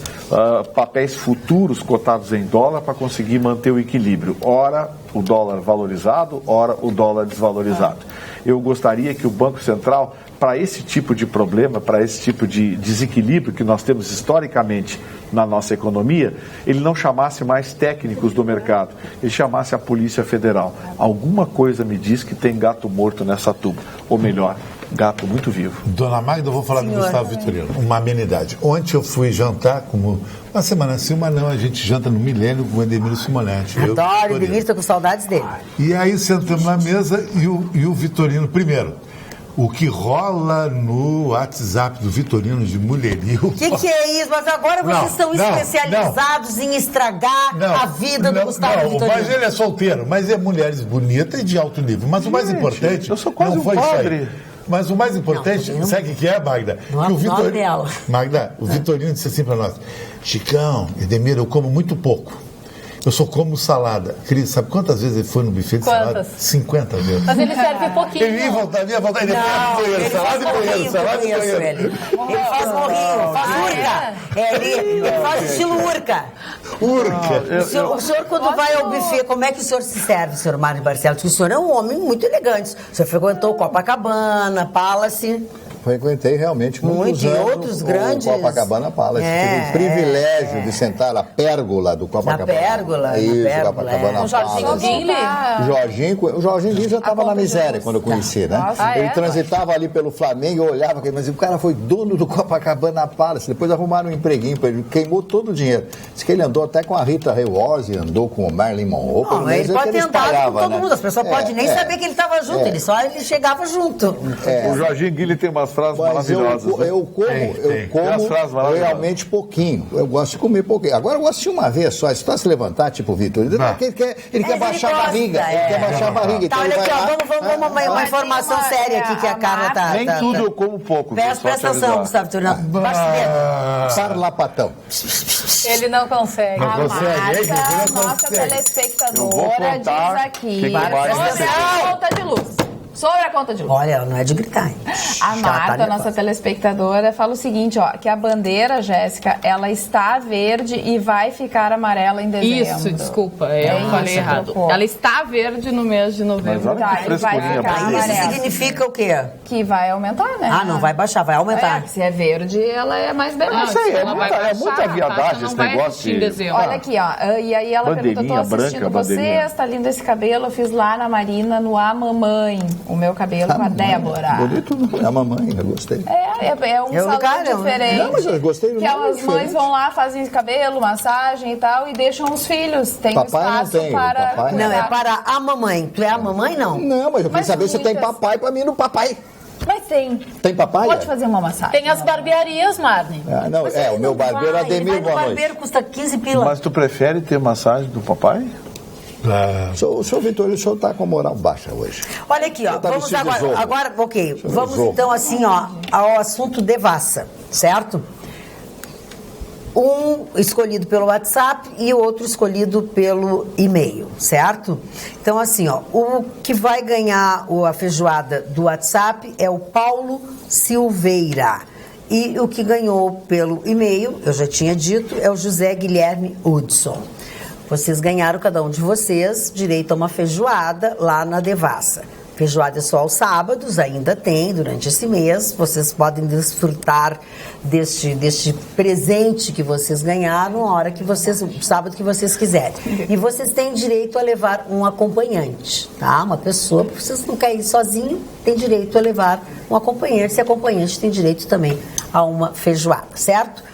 futuros cotados em dólar para conseguir manter o equilíbrio. Ora o dólar valorizado, ora o dólar desvalorizado. Eu gostaria que o Banco Central, para esse tipo de problema, para esse tipo de desequilíbrio que nós temos historicamente na nossa economia, ele não chamasse mais técnicos do mercado, ele chamasse a Polícia Federal. Alguma coisa me diz que tem gato morto nessa tuba, ou melhor, gato muito vivo. Dona Magda, eu vou falar do Gustavo Vitorino, uma amenidade. Ontem eu fui jantar, como uma semana sim, uma não, a gente janta no Milênio com o Edemir Simonetti. Adoro, Edemir, estou com saudades dele. E aí sentamos na mesa e o Vitorino, primeiro, o que rola no WhatsApp do Vitorino de mulherio. O que é isso? Mas agora vocês estão especializados em estragar a vida do Gustavo Vitorino. Mas ele é solteiro, mas é mulheres bonitas e de alto nível. Mas o mais importante... Eu sou quase não foi um padre. isso aí. Mas o mais importante, sabe o que é, Magda? Que o Vitorino, Magda, o Vitorino disse assim para nós: Chicão, Edemir, eu como muito pouco. Eu só como salada. Cris, sabe quantas vezes ele foi no buffet de salada? 50 vezes. Mas ele serve pouquinho. Ele ia voltar. Ele salada e banheiro. Ele faz morrinho, faz urca. Ele faz estilo urca. O senhor, quando vai ao buffet, como é que o senhor se serve, senhor Mário Barcelos? Porque o senhor é um homem muito elegante. O senhor frequentou Copacabana, Palace. Frequentei realmente muitos e anos outros grandes. Copacabana Palace. Tive o privilégio de sentar na pérgola do Copacabana. Na pérgola. Copacabana O Jorginho Guille. O Jorginho Guille já estava na miséria quando eu conheci, né? Ele transitava ali pelo Flamengo, eu olhava, mas o cara foi dono do Copacabana Palace. Depois arrumaram um empreguinho para ele, queimou todo o dinheiro. Diz que ele andou até com a Rita Hayworth, andou com o Marilyn Monroe. Não, ele pode ter andado com todo mundo. As pessoas podem nem saber que ele estava junto. Ele chegava junto. O Jorginho Guille tem umas frases maravilhosas. Eu como realmente pouquinho. Eu gosto de comer pouquinho. Agora eu gosto de uma vez só. Se tu se levantar, tipo o Vitor, ele quer baixar a barriga. Ele quer baixar a barriga. Tá, olha aqui, vamos uma informação séria aqui que a Carla tá... Nem tudo eu como pouco. Presta atenção, Gustavo Turino. Sarlapatão. Ele não consegue. A Marta, nossa telespectadora, diz aqui sobre a conta de luz. Sobre a conta de luz. Olha, não é de gritar, hein? A Marta, nossa telespectadora, fala o seguinte, ó, que a bandeira, Jéssica, ela está verde e vai ficar amarela em dezembro. Isso, desculpa, eu falei errado. Ela está verde no mês de novembro. E vai ficar amarela. Isso significa o quê? Que vai aumentar, né? Ah, não vai baixar, vai aumentar. Se é verde, ela é mais beleza. Isso aí, é muita viadagem esse negócio. Olha aqui, ó, e aí ela pergunta, tô assistindo vocês, tá lindo esse cabelo, eu fiz lá na Marina, no A Mamãe. O meu cabelo com a Débora. Bonito, a mamãe, eu gostei. É um salão diferente. Não, mas eu gostei. Que as mães vão lá, fazem cabelo, massagem e tal, e deixam os filhos. Tem papai espaço não tem, para... Papai não, é para a mamãe. Tu é a mamãe, não? Não, mas eu queria saber se tem papai pra mim no papai. Mas tem. Tem papai? Pode fazer uma massagem. Tem as barbearias, Marne. Não, o meu barbeiro é Ademir, boa noite. O barbeiro custa 15 pila. Mas tu prefere ter massagem do papai? O senhor Vitor, o senhor está com a moral baixa hoje. Olha aqui, ó, vamos agora, ok, vamos então assim, ó, ao assunto Devassa, certo? Um escolhido pelo WhatsApp e o outro escolhido pelo e-mail, certo? Então assim, ó, o que vai ganhar a feijoada do WhatsApp é o Paulo Silveira. E o que ganhou pelo e-mail, eu já tinha dito, é o José Guilherme Hudson. Vocês ganharam, cada um de vocês, direito a uma feijoada lá na Devassa. Feijoada é só aos sábados, ainda tem, durante esse mês. Vocês podem desfrutar deste presente que vocês ganharam, a hora que vocês, sábado que vocês quiserem. E vocês têm direito a levar um acompanhante, tá? Uma pessoa, porque vocês não querem ir sozinho, tem direito a levar um acompanhante. Se acompanhante tem direito também a uma feijoada, certo?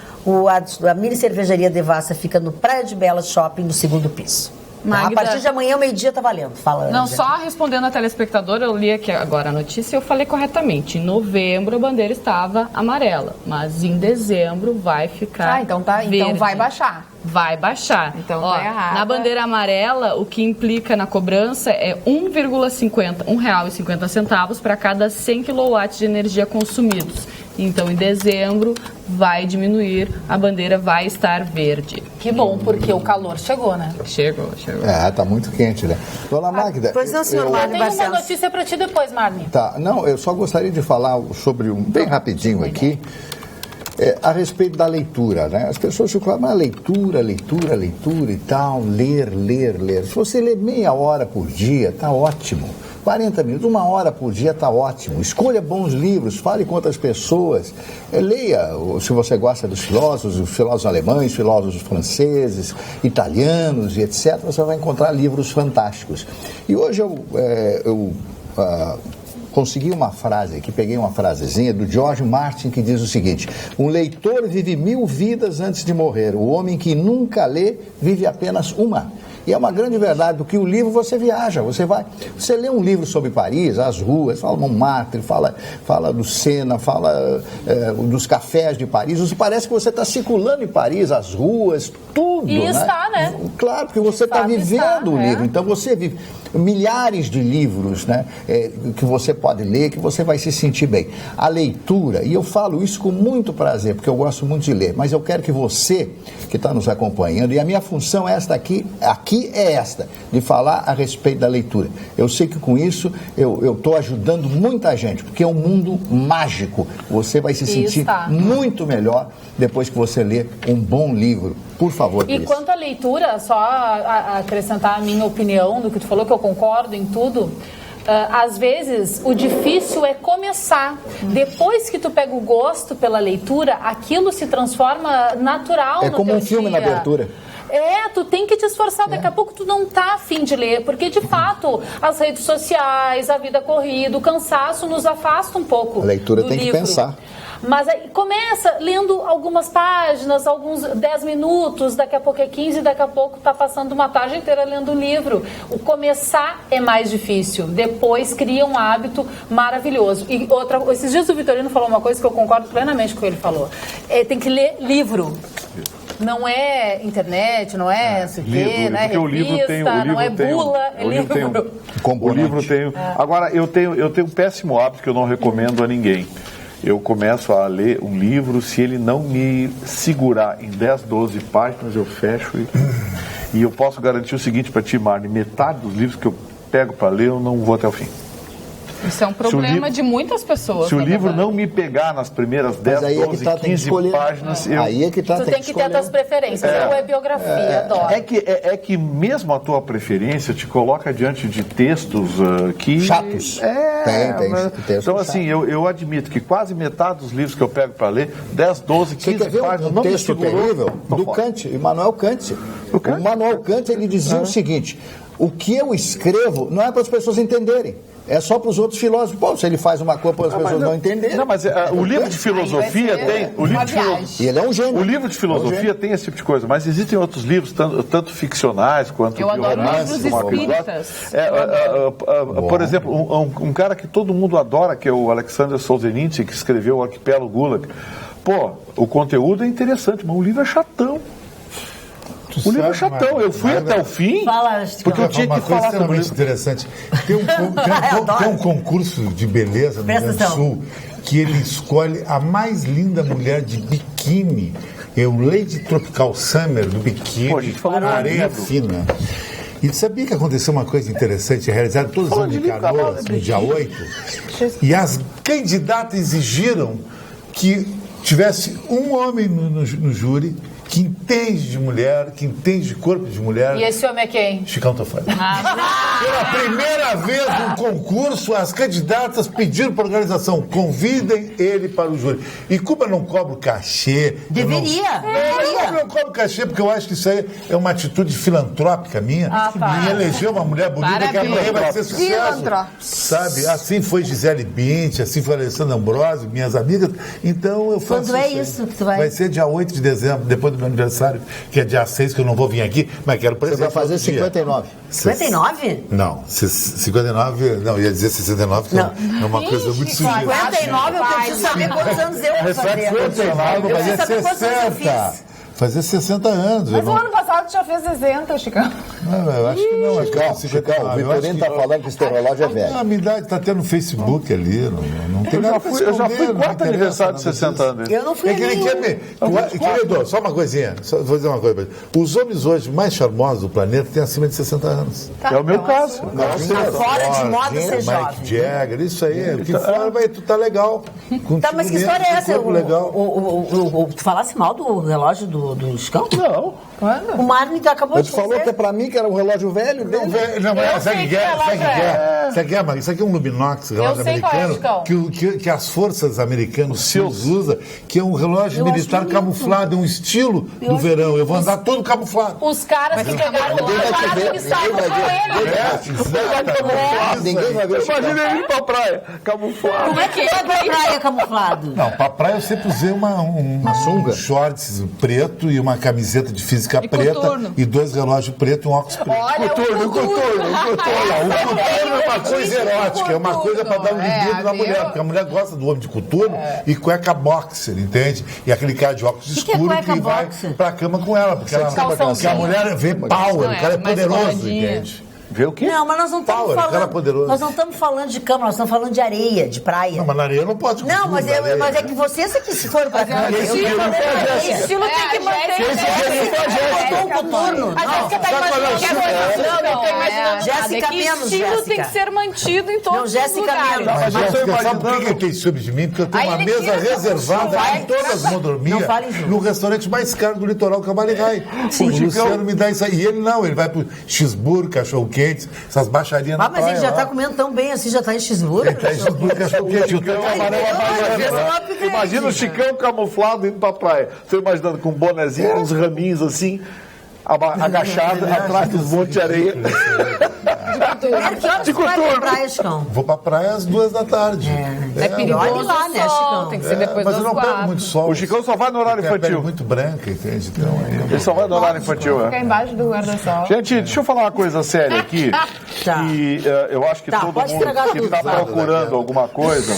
A mini cervejaria Devassa fica no Praia de Belas Shopping, no 2º piso. Magda... A partir de amanhã, meio-dia, tá valendo. Fala, não, só respondendo a telespectadora, eu li aqui agora a notícia e eu falei corretamente. Em novembro, a bandeira estava amarela, mas em dezembro vai ficar então verde. Então vai baixar. Vai baixar. Então tá errado. Na bandeira amarela, o que implica na cobrança é R$1,50 para cada 100 kW de energia consumidos. Então, em dezembro, vai diminuir, a bandeira vai estar verde. Que bom, porque o calor chegou, né? Chegou. Tá muito quente, né? Dona Magda... Pois não, senhor Marne Barcelos. Eu tenho uma notícia para ti depois, Marne. Tá, não, eu só gostaria de falar sobre bem rapidinho aqui, a respeito da leitura, né? As pessoas ficam falando, leitura e tal, ler. Se você ler meia hora por dia, tá ótimo. 40 minutos, 1 hora por dia está ótimo. Escolha bons livros, fale com outras pessoas. Leia, se você gosta dos filósofos, os filósofos alemães, filósofos franceses, italianos e etc., você vai encontrar livros fantásticos. E hoje eu consegui uma frase aqui, peguei uma frasezinha do George Martin que diz o seguinte: um leitor vive 1000 vidas antes de morrer. O homem que nunca lê vive apenas uma. E é uma grande verdade, porque o livro você viaja, você lê um livro sobre Paris, as ruas, fala Montmartre, fala do Sena, fala dos cafés de Paris, parece que você está circulando em Paris, as ruas, tudo. E está, né? Claro, porque você está vivendo o livro, então você vive milhares de livros, né, que você pode ler, que você vai se sentir bem. A leitura, e eu falo isso com muito prazer, porque eu gosto muito de ler, mas eu quero que você, que está nos acompanhando, e a minha função é aqui é esta, de falar a respeito da leitura. Eu sei que com isso eu estou ajudando muita gente, porque é um mundo mágico. Você vai se sentir muito melhor depois que você ler um bom livro. Por favor, E quanto à leitura, só acrescentar a minha opinião do que tu falou, que eu concordo em tudo. Às vezes, o difícil é começar. Depois que tu pega o gosto pela leitura, aquilo se transforma natural no teu dia. É como um filme na abertura. Tu tem que te esforçar, daqui a pouco tu não tá a fim de ler, porque de fato as redes sociais, a vida corrida, o cansaço nos afasta um pouco. A leitura tem que pensar. Mas aí começa lendo algumas páginas, alguns 10 minutos, daqui a pouco é 15, daqui a pouco tá passando uma tarde inteira lendo o livro. O começar é mais difícil, depois cria um hábito maravilhoso. E esses dias o Vitorino falou uma coisa que eu concordo plenamente com o que ele falou. Tem que ler livro. Não é internet, não é livro, não é revista, não é bula, é livro. O livro tem... Agora, eu tenho um péssimo hábito que eu não recomendo a ninguém. Eu começo a ler um livro, se ele não me segurar em 10, 12 páginas, eu fecho. E eu posso garantir o seguinte para ti, Marne, metade dos livros que eu pego para ler, eu não vou até o fim. Isso é um problema de muitas pessoas. Se o livro não me pegar nas primeiras 10, 12, 15 páginas... Aí é que tá, tu tem que ter as tuas preferências. Ou é biografia, adoro. É que mesmo a tua preferência te coloca diante de textos que... chatos. Tem então, assim, eu admito que quase metade dos livros que eu pego para ler, 10, 12, 15 páginas, não me segurou. Terrível do Kant, Immanuel Kant. O Immanuel Kant, ele dizia o seguinte: o que eu escrevo não é para as pessoas entenderem. É só para os outros filósofos. Pô, se ele faz uma coisa para as pessoas não entenderem. Não, mas o livro de filosofia tem... E ele é um gênio. O livro de filosofia tem esse tipo de coisa, mas existem outros livros, tanto ficcionais quanto eu adoro livros espíritas. Por exemplo, um cara que todo mundo adora, que é o Alexander Solzhenitsyn, que escreveu o Arquipélago Gulag. Pô, o conteúdo é interessante, mas o livro é chatão. O livro é chatão, eu fui até o fim, porque eu tinha que falar sobre isso. Interessante. Tem um concurso de beleza no Rio Grande do Sul que ele escolhe a mais linda mulher de biquíni. É o Lady Tropical Summer do biquíni, na areia fina. E sabia que aconteceu uma coisa interessante, realizada todos os anos em Canoas, no dia 8? E as candidatas exigiram que tivesse um homem no júri que entende de mulher, que entende de corpo de mulher. E esse homem é quem? Chicão Tofani. Pela primeira vez no concurso, as candidatas pediram para a organização: convidem ele para o júri. E Cuba não cobra o cachê. Deveria. Eu não cobro cachê, porque eu acho que isso aí é uma atitude filantrópica minha. Me eleger uma mulher bonita que amanhã vai ser sucesso. Sabe? Assim foi Gisele Bündchen, assim foi Alessandra Ambrosio, minhas amigas. Então eu faço Quando é isso que tu vai? Vai ser dia 8 de dezembro, depois do meu aniversário, que é dia 6, que eu não vou vir aqui, mas quero presente. Você vai fazer 59. 59? Não, 59, não, ia dizer 69, que é uma coisa muito sujeira. 59, eu preciso saber quantos anos eu vou fazer. 59, mas é 60. Fazer 60 anos. Mas o ano passado já fez 60, Chicão. Não, eu acho que não. Chicão, o Vitorino está falando que esse teu relógio é velho. A minha idade está até no Facebook ali. Não tem nada pra esconder. Eu já fui 4 aniversário de 60 anos. Eu não fui Querido, só uma coisinha. Vou dizer uma coisa pra você. Os homens hoje mais charmosos do planeta têm acima de 60 anos. É o meu caso. Fora de moda ser jovem. Mike Jagger, isso aí. Porque fora vai, tu tá legal. Tá, mas que história é essa? Tu falasse mal do relógio do Chicão? Não. Quando? O Marne acabou de dizer. Ele falou que é pra mim que era um relógio velho. Não, segue guerra. Isso aqui é um Luminox, relógio americano, que as forças americanas usam, que é um relógio militar camuflado, é um estilo do verão. Eu vou andar todo camuflado. Os caras que pegaram o relógio que estavam com ele. Ninguém vai ver. Imagina ele ir pra praia, camuflado. Como é que vai pra praia camuflado? Não, pra praia eu sempre usei uma sunga, shorts preto e uma camiseta de física preta coturno. E 2 relógios pretos e um óculos preto. Olha, O coturno é uma coisa erótica, é uma coisa pra dar um libido na mulher, porque a mulher gosta do homem de coturno e cueca boxer, entende? E aquele cara de óculos escuro que vai pra cama com ela, porque a mulher vê power, o cara é poderoso, entende? Vê o quê? Não, mas nós não estamos falando. Nós não estamos falando de cama, nós estamos falando de areia, de praia. Não, mas na areia não pode. Não, mas é que vocês que se foram pra cama. O estilo tem que manter. O coturno. A Jéssica tá imaginando. Não, tô imaginando. Jéssica menos, o estilo tem que ser mantido em todos os lugares. Mas Jéssica, sabe por que eu tenho ciúme de mim? Porque eu tenho uma mesa reservada em todas vão dormir no restaurante mais caro do litoral, que é o Baligai. O Luciano me dá isso aí. E ele não, ele vai pro cheeseburger, cachorro quente, essas baixarias na praia. Mas ele já tá comendo tão bem assim, já tá em cheeseburger. Ele tá em cheeseburger, cachorro quente. Imagina o Chicão camuflado indo pra praia. Tô imaginando com um bonezinho, uns raminhos assim, agachado atrás dos montes de areia. De coturno. Praia, Chicão? Vou pra praia às 2 da tarde. É perigoso lá, né, Chicão? Tem que ser depois das 4. Mas eu não pego muito sol. O Chicão só vai no horário infantil. É muito branca, entende? Então, ele só vai no horário infantil, Fica embaixo do guarda-sol. Gente, deixa eu falar uma coisa séria aqui. Que eu acho que todo mundo que está procurando alguma coisa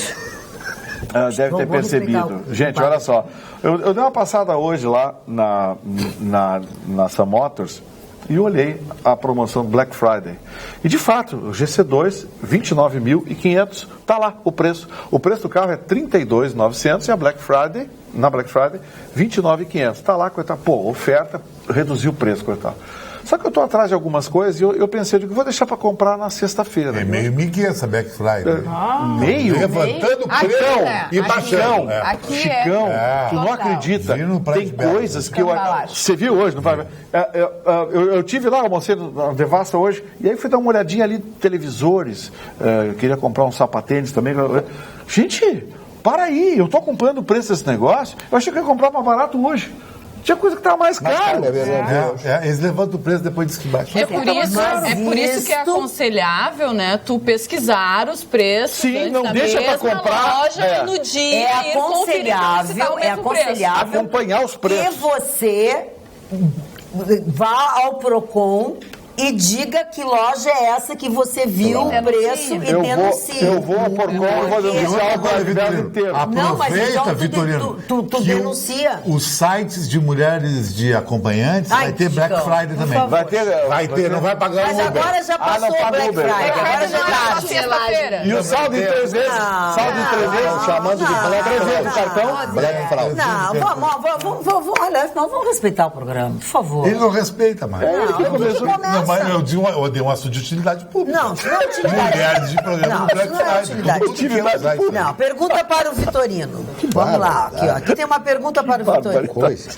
deve ter percebido. Gente, olha só. Eu dei uma passada hoje lá na Sam Motors e olhei a promoção do Black Friday. E, de fato, o GC2, 29.500, está lá o preço. O preço do carro é 32.900 e na Black Friday, 29.500. Está lá, coitado. Pô, oferta, reduziu o preço, coitado. Só que eu estou atrás de algumas coisas e eu pensei, vou deixar para comprar na sexta-feira. É meio miguel essa Black Friday. Meio? Levantando o preço e baixando. Chicão, tu não acredita. Tem coisas que eu... Você viu hoje? Não vai... Eu tive lá, almocei na Devassa hoje, e aí fui dar uma olhadinha ali, televisores, eu queria comprar um sapatênis também. Gente, para aí, eu estou acompanhando o preço desse negócio, eu achei que eu ia comprar mais barato hoje. Tinha coisa que estava mais cara. Eles levantam o preço depois diz que baixa. É por isso que é aconselhável, né? Tu pesquisar os preços. Sim, não deixa para comprar. Loja no dia. É aconselhável acompanhar os preços. E você vá ao Procon e diga que loja é essa que você viu o preço e denuncie. Eu vou ao Procon e vou denunciar a qualidade inteira. Aproveita, Vitorino, tu denuncia. Os sites de mulheres de acompanhantes vai ter Black Friday também. Vai ter, não vai pagar Mas agora já passou o Black Friday. Agora já tá sexta-feira. E o saldo em 3 vezes? Saldo em 3 vezes, chamando de Black 3 vezes o cartão? Black Friday. Não, olha, vamos respeitar o programa, por favor. Ele não respeita mais. Mas eu dei uma utilidade pública. Não, isso não é utilidade. Mulheres de programa do Black Friday. Não, pergunta para o Vitorino. Vamos lá, aqui tem uma pergunta para o Vitorino.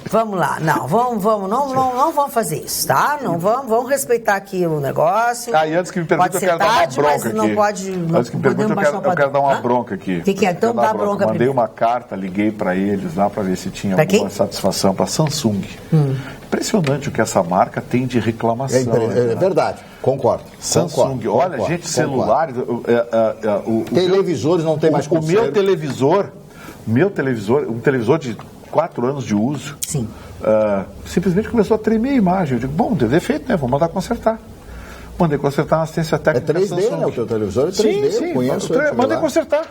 Vamos lá, não vamos fazer isso, tá? Não vamos respeitar aqui o negócio. E antes que me pergunte, eu quero dar uma bronca aqui. Não pode, antes que me pergunte, eu quero dar uma bronca aqui. O que é? Então dá bronca. Mandei uma carta, liguei para eles lá para ver se tinha alguma satisfação para Samsung. Impressionante o que essa marca tem de reclamação. É verdade, concordo. Samsung, olha, gente, celulares... Televisores não tem mais como o meu televisor, um televisor de 4 anos de uso, simplesmente começou a tremer a imagem. Eu digo, bom, deu defeito, né? Vou mandar consertar. Mandei consertar na assistência técnica. É 3D, Samsung. né? O teu televisor é 3D, sim, conheço. Mandei consertar.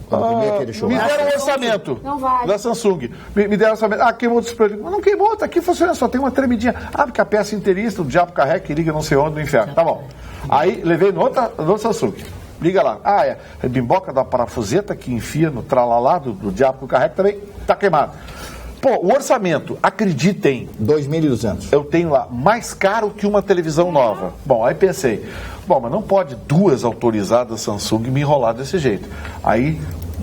Me deram um orçamento da Samsung. Me deram um orçamento. Queimou o display. Não queimou, tá aqui funcionando, só tem uma tremidinha. porque a peça inteirista, o diabo carrega que liga não sei onde no inferno. Tá bom. Aí levei no outro Samsung. Liga lá. É bimboca da parafuseta que enfia no tralalá do diabo que o carrega também tá queimado. O orçamento, acreditem, 2.200. eu tenho lá mais caro que uma televisão nova. Bom, aí pensei, mas não pode 2 autorizadas Samsung me enrolar desse jeito. Aí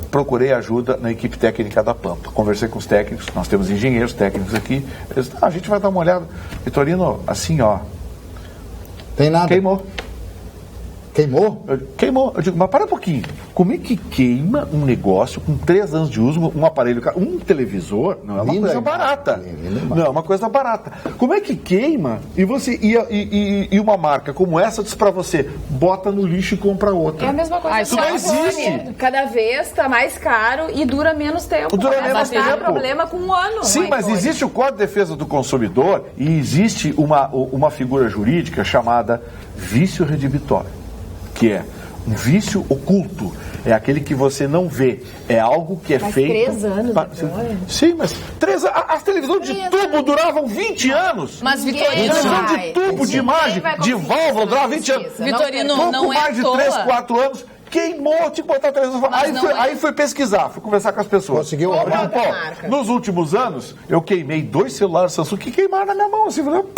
procurei ajuda na equipe técnica da Pampa. Conversei com os técnicos, nós temos engenheiros técnicos aqui. Eles disseram, a gente vai dar uma olhada. Vitorino, assim, tem nada. Queimou. Queimou? Queimou. Eu digo, mas para um pouquinho. Como é que queima um negócio com 3 anos de uso, um aparelho, um televisor? Não é uma coisa barata. Não é uma coisa barata. Como é que queima e você e uma marca como essa diz para você, bota no lixo e compra outra? É a mesma coisa. Isso não existe. Cada vez está mais caro e dura menos tempo. Dura menos tempo. Tem problema com 1 ano. Sim, mas existe o Código de Defesa do Consumidor e existe uma figura jurídica chamada vício redibitório, que é um vício oculto. É aquele que você não vê. É algo que é feito... 3 anos depois. Sim, mas 3 anos. As televisões de tubo duravam 20 anos. Mas, Vitorino... televisão de tubo, de imagem, de válvula, durava 20 anos. Vitorino, não é mais de 3, 4 anos... Queimou, tinha que botar a televisão. Aí fui pesquisar, fui conversar com as pessoas. Conseguiu nos últimos anos, eu queimei 2 celulares Samsung que queimaram na minha mão. Assim, queimou.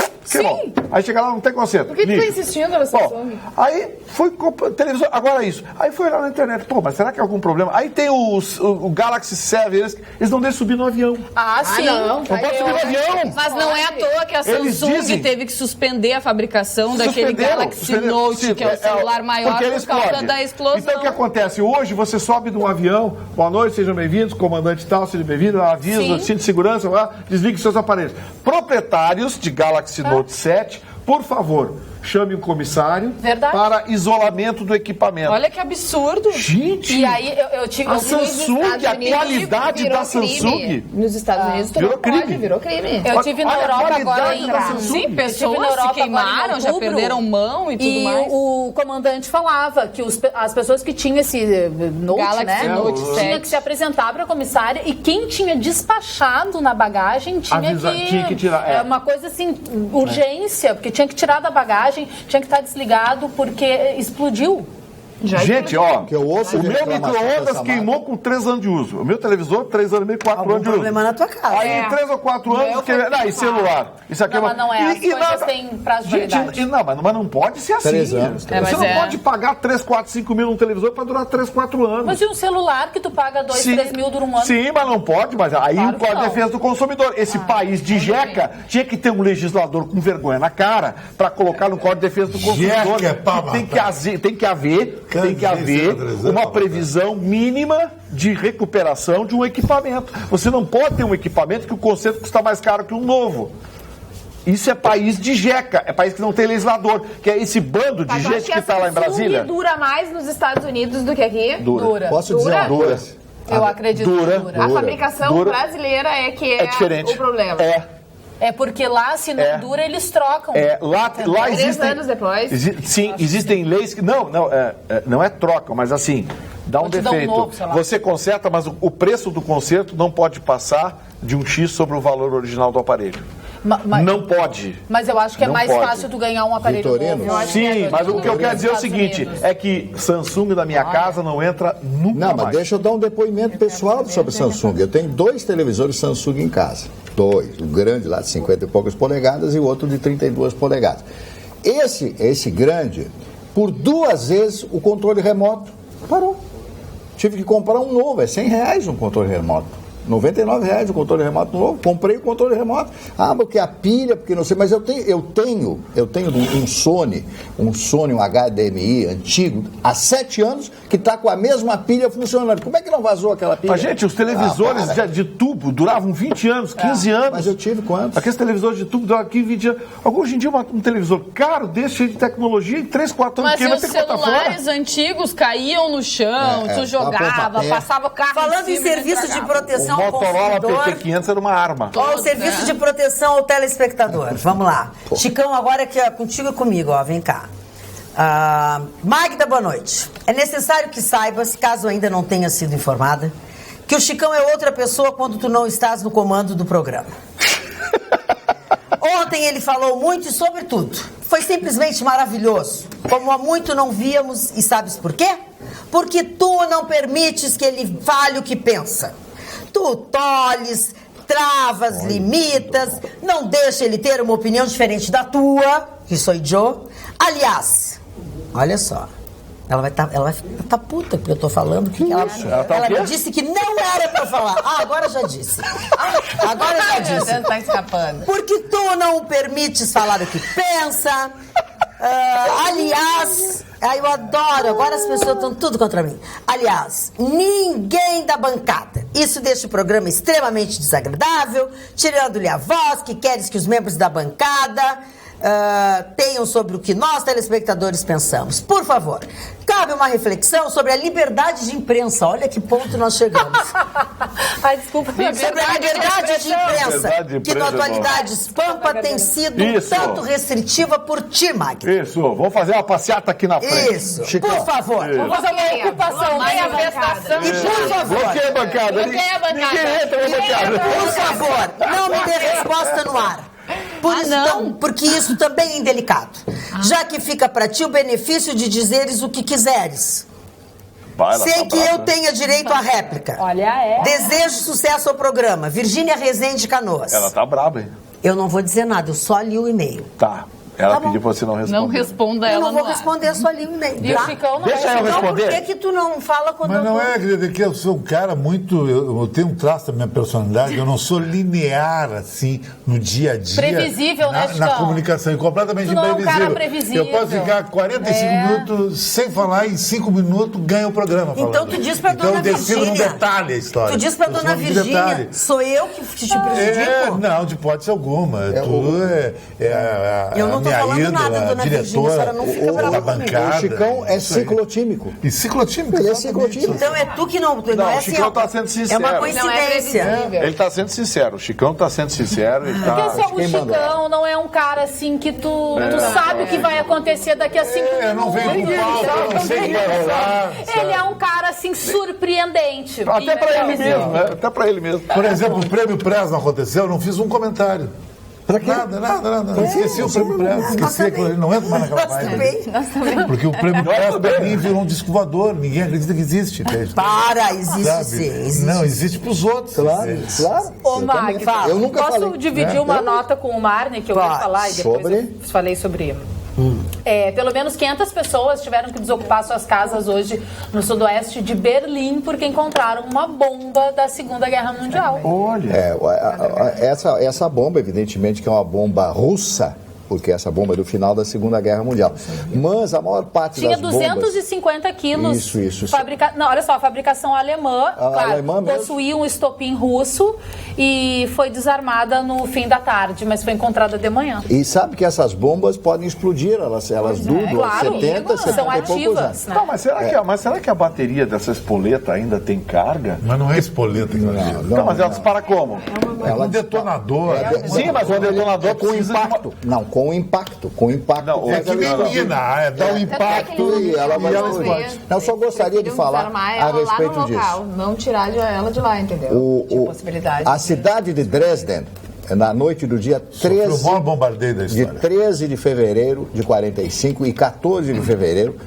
Aí chega lá, não tem conserto. Por que tu tá insistindo na Samsung? Aí fui comprar televisor, agora isso. Aí fui olhar na internet, mas será que é algum problema? Aí tem o Galaxy 7, eles não deixam subir no avião. Sim. Não pode subir no avião. Mas não é à toa que a Samsung teve que suspender a fabricação daquele Galaxy Note, que é o celular maior por causa da explosão. Então o que acontece? Hoje você sobe de um avião, boa noite, sejam bem-vindos, comandante tal, seja bem-vindo, aviso, cinto de segurança, desligue seus aparelhos. Proprietários de Galaxy Note 7, por favor, chame um comissário para isolamento do equipamento. Olha que absurdo. Gente, e aí eu tive a Samsung, a qualidade da Samsung... Nos Estados Unidos virou crime. Eu tive na Europa agora em... Sim, pessoas se queimaram, já perderam mão e tudo mais. E o comandante falava que as pessoas que tinham esse Note, Galaxy Note 7, tinha que se apresentar para a comissária e quem tinha despachado na bagagem tinha que tirar. É uma coisa assim, urgência, porque tinha que tirar da bagagem, tinha que estar desligado porque explodiu. Gente, ó, o meu micro-ondas queimou com 3 anos de uso. O meu televisor, 3 anos e meio, 4 anos de uso. Problema na tua casa. Aí, 3 ou 4 anos, e celular. Isso aqui mas não é, as coisas têm prazo de validade. Mas não pode ser assim. 3 anos. Você não pode pagar 3, 4, 5 mil num televisor para durar 3, 4 anos. Mas e um celular que tu paga 2, 3 mil dura um ano? Sim, mas não pode, mas aí o Código de Defesa do Consumidor. Esse país de jeca tinha que ter um legislador com vergonha na cara para colocar no Código de Defesa do Consumidor. Tem que haver uma previsão mínima de recuperação de um equipamento. Você não pode ter um equipamento que o conserto custa mais caro que um novo. Isso é país de jeca, é país que não tem legislador, que é esse bando de gente que está lá em Brasília. Dura mais nos Estados Unidos do que aqui? Dura. Posso dizer uma coisa? Eu acredito que dura. A fabricação brasileira é que é diferente. O problema. É porque lá, se não dura, eles trocam. Lá existem... 3 anos depois? Existem leis que... Não é troca, mas assim, dá um defeito. Você conserta, mas o preço do conserto não pode passar de um X sobre o valor original do aparelho. Não pode. Mas eu acho que é mais fácil tu ganhar um aparelho Vitorino, novo. Sim, mas o que eu quero dizer é o seguinte, é que Samsung da minha casa não entra nunca mais. Mas deixa eu dar um depoimento pessoal sobre Samsung. Eu tenho 2 televisores Samsung em casa. 2, o grande lá de 50 e poucas polegadas e o outro de 32 polegadas. Esse grande, por 2 vezes o controle remoto parou. Tive que comprar um novo, é R$100 um controle remoto. R$99 o controle remoto novo, comprei o controle remoto. Porque a pilha, porque não sei, mas eu tenho um Sony, um HDMI antigo, há 7 anos, que está com a mesma pilha funcionando. Como é que não vazou aquela pilha? Mas, gente, os televisores de tubo duravam 20 anos, 15 anos. Mas eu tive quantos? Aqueles televisores de tubo duravam 15, 20 anos. Hoje em dia, um televisor caro desse, cheio de tecnologia, em 3, 4 anos, mas os celulares antigos caíam no chão, tu jogava, passava o carro. Falando em serviço de proteção, o Motorola PT500 era uma arma. Ó, o serviço de proteção ao telespectador. Vamos lá. Chicão, agora aqui, contigo e comigo, vem cá. Magda, boa noite. É necessário que saibas, caso ainda não tenha sido informada, que o Chicão é outra pessoa quando tu não estás no comando do programa. Ontem ele falou muito e sobre tudo. Foi simplesmente maravilhoso. Como há muito não víamos, e sabes por quê? Porque tu não permites que ele fale o que pensa. Tu tolhes, travas, limitas, não deixa ele ter uma opinião diferente da tua, que sou eu. Aliás, olha só, ela vai tá puta porque eu tô falando que ela me disse que não era pra falar. Agora já disse. Agora já disse. Tá escapando. Porque tu não permites falar o que pensa. Aliás, eu adoro, agora as pessoas estão tudo contra mim. Aliás, ninguém da bancada. Isso deixa o programa extremamente desagradável, tirando-lhe a voz que queres que os membros da bancada tenham sobre o que nós, telespectadores, pensamos. Por favor, cabe uma reflexão sobre a liberdade de imprensa. Olha que ponto nós chegamos. Ai, desculpa. Sobre a liberdade de imprensa, que na atualidade Pampa tem sido um tanto restritiva por ti, Magda. Isso, vamos fazer uma passeata aqui na frente. Isso, por favor. Vamos fazer uma ocupação, manifestação. E por favor. Bloqueia a bancada. Bloqueia a bancada. Ninguém entra na bancada. Por favor, não me dê resposta no ar. Porque isso também é indelicado. Já que fica para ti o benefício de dizeres o que quiseres. Sem que eu tenha direito à réplica. Olha, Desejo sucesso ao programa. Virgínia Rezende Canoas. Ela tá braba, hein? Eu não vou dizer nada, eu só li o e-mail. Tá. Ela pediu pra você não responder. Não responda ela. Eu não vou responder, só li o e-mail. E o Chicão não Deixa eu responder. Por que tu não fala quando Mas eu não tô... é, querida, que eu sou um cara muito... Eu tenho um traço da minha personalidade, eu não sou linear, assim, no dia a dia. Previsível, né, Chicão? Na comunicação, e completamente Tu não é um imprevisível. cara previsível. Eu posso ficar 45 minutos sem falar, em 5 minutos ganha o programa falando. Então tu diz pra dona Virgínia... Então eu decido no detalhe a história. Tu diz pra dona Virgínia, sou eu que te prejudico? Não, de hipótese alguma. Eu não tô minha falando ídola, nada, dona Virgínia, a senhora não fica brava da comigo. bancada. O Chicão é ciclotímico. E ciclotímico? Ele é ciclotímico. Então é tu que não... Não, é o Chicão tá sendo sincero. É uma coincidência. Ele tá sendo sincero. O Chicão tá sendo sincero. Ele tá... Porque o Chicão não é um cara assim que tu sabe o que vai acontecer daqui a 5 minutos. Eu não venho com pauta, eu não sei o que vai rolar. Ele é um cara assim surpreendente. Até pra ele mesmo, né? Até pra ele mesmo. Por exemplo, o prêmio Press não aconteceu, eu não fiz um comentário. Pra quê? Nada. Esqueci o prêmio Press, esqueci aquilo ali, não entra mais naquela vibe. Nós também. Porque o prêmio Press pra mim virou um disco voador, ninguém acredita que existe. Existe sim, existe. Não, existe pros outros. Claro. Ô, Mag, Eu nunca posso falei. dividir uma nota com o Marne, que eu ia falar, e depois eu falei sobre... pelo menos 500 pessoas tiveram que desocupar suas casas hoje no sudoeste de Berlim porque encontraram uma bomba da Segunda Guerra Mundial. Olha. Essa bomba, evidentemente, que é uma bomba russa, porque essa bomba é do final da Segunda Guerra Mundial. Mas a maior parte tinha das bombas... 250 quilos. Isso. Não, olha só, a fabricação alemã, alemã mesmo? possuía um estopim russo e foi desarmada no fim da tarde, mas foi encontrada de manhã. E sabe que essas bombas podem explodir, elas duram claro, 70 são e poucos ativas, anos. né? Não, mas será que a bateria dessa espoleta ainda tem carga? Mas não é espoleta que Não, mas ela dispara como? É um detonador. Sim, mas o detonador com impacto. Não, com impacto. Com impacto. Não, É que menina, dá um impacto e ela vai explodir. Eu só gostaria de falar a respeito disso. Não tirar ela de lá, entendeu? Tinha possibilidade. A cidade de Dresden, na noite do dia 13, o maior bombardeio da de história. 13 de fevereiro de 45 e 14 de fevereiro,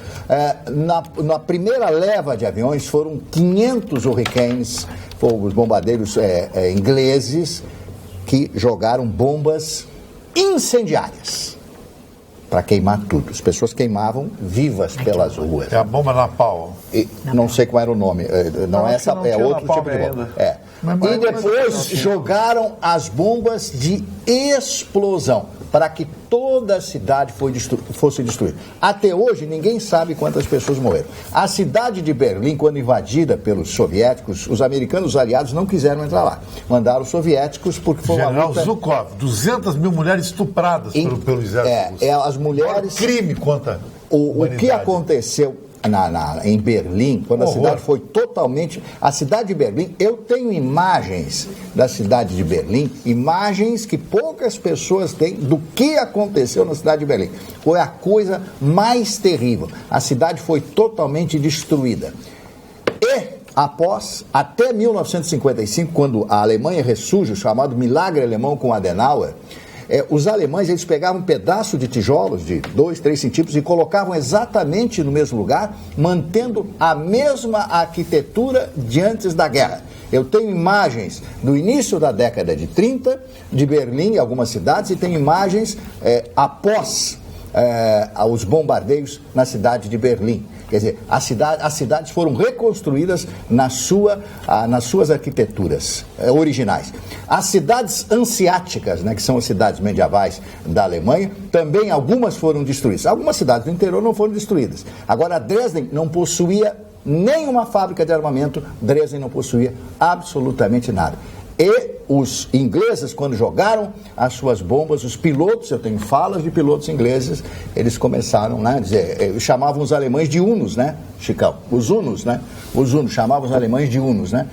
na primeira leva de aviões foram 500 Hurricanes, os bombardeiros ingleses, que jogaram bombas incendiárias para queimar tudo. As pessoas queimavam vivas pelas ruas. É a bomba napalm. Não sei qual era o nome. Não é essa, é outro tipo de bomba. E depois jogaram as bombas de explosão para que toda a cidade fosse destruída. Até hoje, ninguém sabe quantas pessoas morreram. A cidade de Berlim, quando invadida pelos soviéticos, os americanos aliados não quiseram entrar lá. Mandaram os soviéticos porque foi uma General luta... Zhukov, 200 mil mulheres estupradas pelo exército russo. As mulheres... Crime contra o que aconteceu em Berlim, quando a cidade foi totalmente... A cidade de Berlim, eu tenho imagens da cidade de Berlim, imagens que poucas pessoas têm do que aconteceu na cidade de Berlim. Foi a coisa mais terrível. A cidade foi totalmente destruída. Até 1955, quando a Alemanha ressurge, o chamado Milagre Alemão com Adenauer, os alemães, eles pegavam um pedaço de tijolos de 2, 3 centímetros e colocavam exatamente no mesmo lugar, mantendo a mesma arquitetura de antes da guerra. Eu tenho imagens do início da década de 30, de Berlim e algumas cidades, e tenho imagens após os bombardeios na cidade de Berlim. Quer dizer, as cidades foram reconstruídas nas suas arquiteturas originais. As cidades hanseáticas, né, que são as cidades medievais da Alemanha, também algumas foram destruídas. Algumas cidades do interior não foram destruídas. Agora, Dresden não possuía nenhuma fábrica de armamento, Dresden não possuía absolutamente nada. E os ingleses, quando jogaram as suas bombas, os pilotos, eu tenho falas de pilotos ingleses, eles começaram, né, chamavam os alemães de hunos, né, Chicão? Os hunos, né? Os hunos, chamavam os alemães de hunos, né?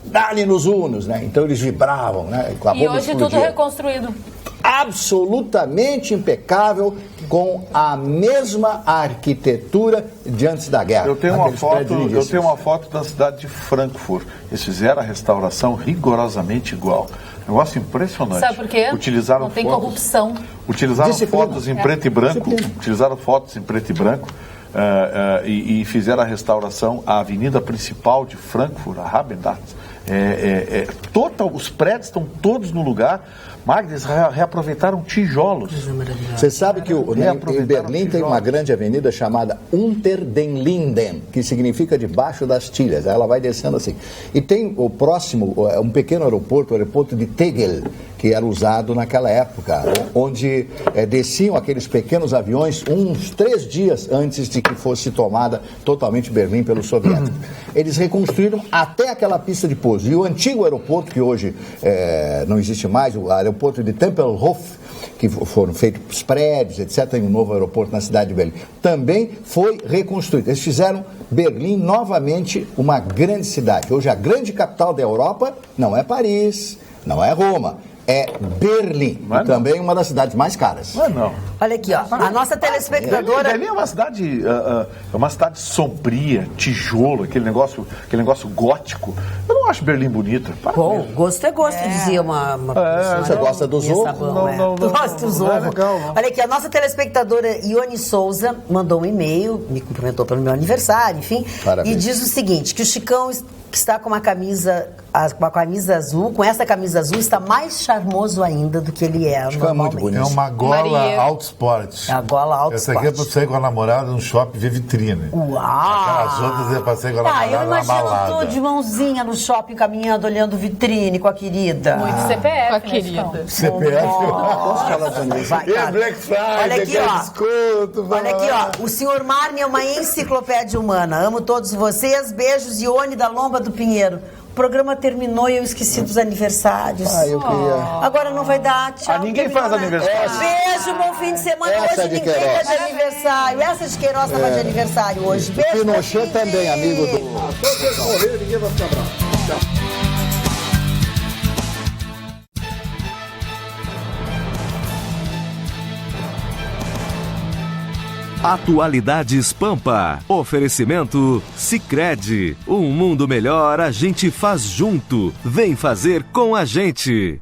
Dá-lhe nos hunos, né? Então eles vibravam, né? Com a bomba e hoje explodia. tudo reconstruído. Absolutamente impecável, com a mesma arquitetura de antes da guerra. Eu tenho uma foto da cidade de Frankfurt. Eles fizeram a restauração rigorosamente igual. Negócio impressionante. Sabe por quê? Utilizaram não tem fotos, corrupção. Utilizaram fotos em preto e branco. Utilizaram fotos em preto e branco. E fizeram a restauração. A avenida principal de Frankfurt, a Rabenstadt, os prédios estão todos no lugar. Magda, eles reaproveitaram tijolos. Você sabe que em Berlim tem uma grande avenida chamada Unter den Linden, que significa debaixo das tilhas. Ela vai descendo assim. E tem o próximo, um pequeno aeroporto, o aeroporto de Tegel, que era usado naquela época, onde desciam aqueles pequenos aviões uns 3 dias antes de que fosse tomada totalmente Berlim pelos soviéticos. Eles reconstruíram até aquela pista de pouso. E o antigo aeroporto, que hoje não existe mais, o aeroporto de Tempelhof, que foram feitos os prédios, etc., em um novo aeroporto na cidade de Berlim, também foi reconstruído. Eles fizeram Berlim novamente uma grande cidade. Hoje a grande capital da Europa não é Paris, não é Roma, é Berlim, e também uma das cidades mais caras. Não. Olha aqui, ó, a nossa telespectadora... Berlim é uma cidade sombria, tijolo, aquele negócio gótico. Eu não acho Berlim bonita. Bom, gosto é gosto, dizia uma você gosta dos ovos? Não. Gosto dos ovos. Olha aqui, a nossa telespectadora Ione Souza mandou um e-mail, me cumprimentou pelo meu aniversário, enfim, parabéns. E diz o seguinte, que o Chicão que está com a camisa azul, com essa camisa azul, está mais charmoso ainda do que ele é normalmente. É muito bonito. É uma gola Auto Sport. É a gola Auto Essa Sport. aqui é pra sair com a namorada no shopping ver vitrine. Uau! Aquelas outras é pra sair com a namorada eu na balada. imagino tu de mãozinha no shopping, caminhando, olhando vitrine com a querida. Muito CPF, com a querida. CPF. Vai, Black Friday, olha aqui, ó. desconto. Olha aqui, ó. O senhor Marne é uma enciclopédia humana. Amo todos vocês. Beijos, Ione da Lomba do Pinheiro. O programa terminou e eu esqueci dos aniversários. Eu queria... Agora não vai dar, tchau. Ninguém faz aniversário. Beijo, bom fim de semana. Essa hoje de ninguém Queiroz. tá de aniversário. Essa de Queiroz estava de aniversário hoje. Beijo. Pinochet também, amigo do... Todos morrer, ninguém vai ficar bravo. Tchau. Atualidades Pampa. Oferecimento Sicredi. Um mundo melhor a gente faz junto. Vem fazer com a gente.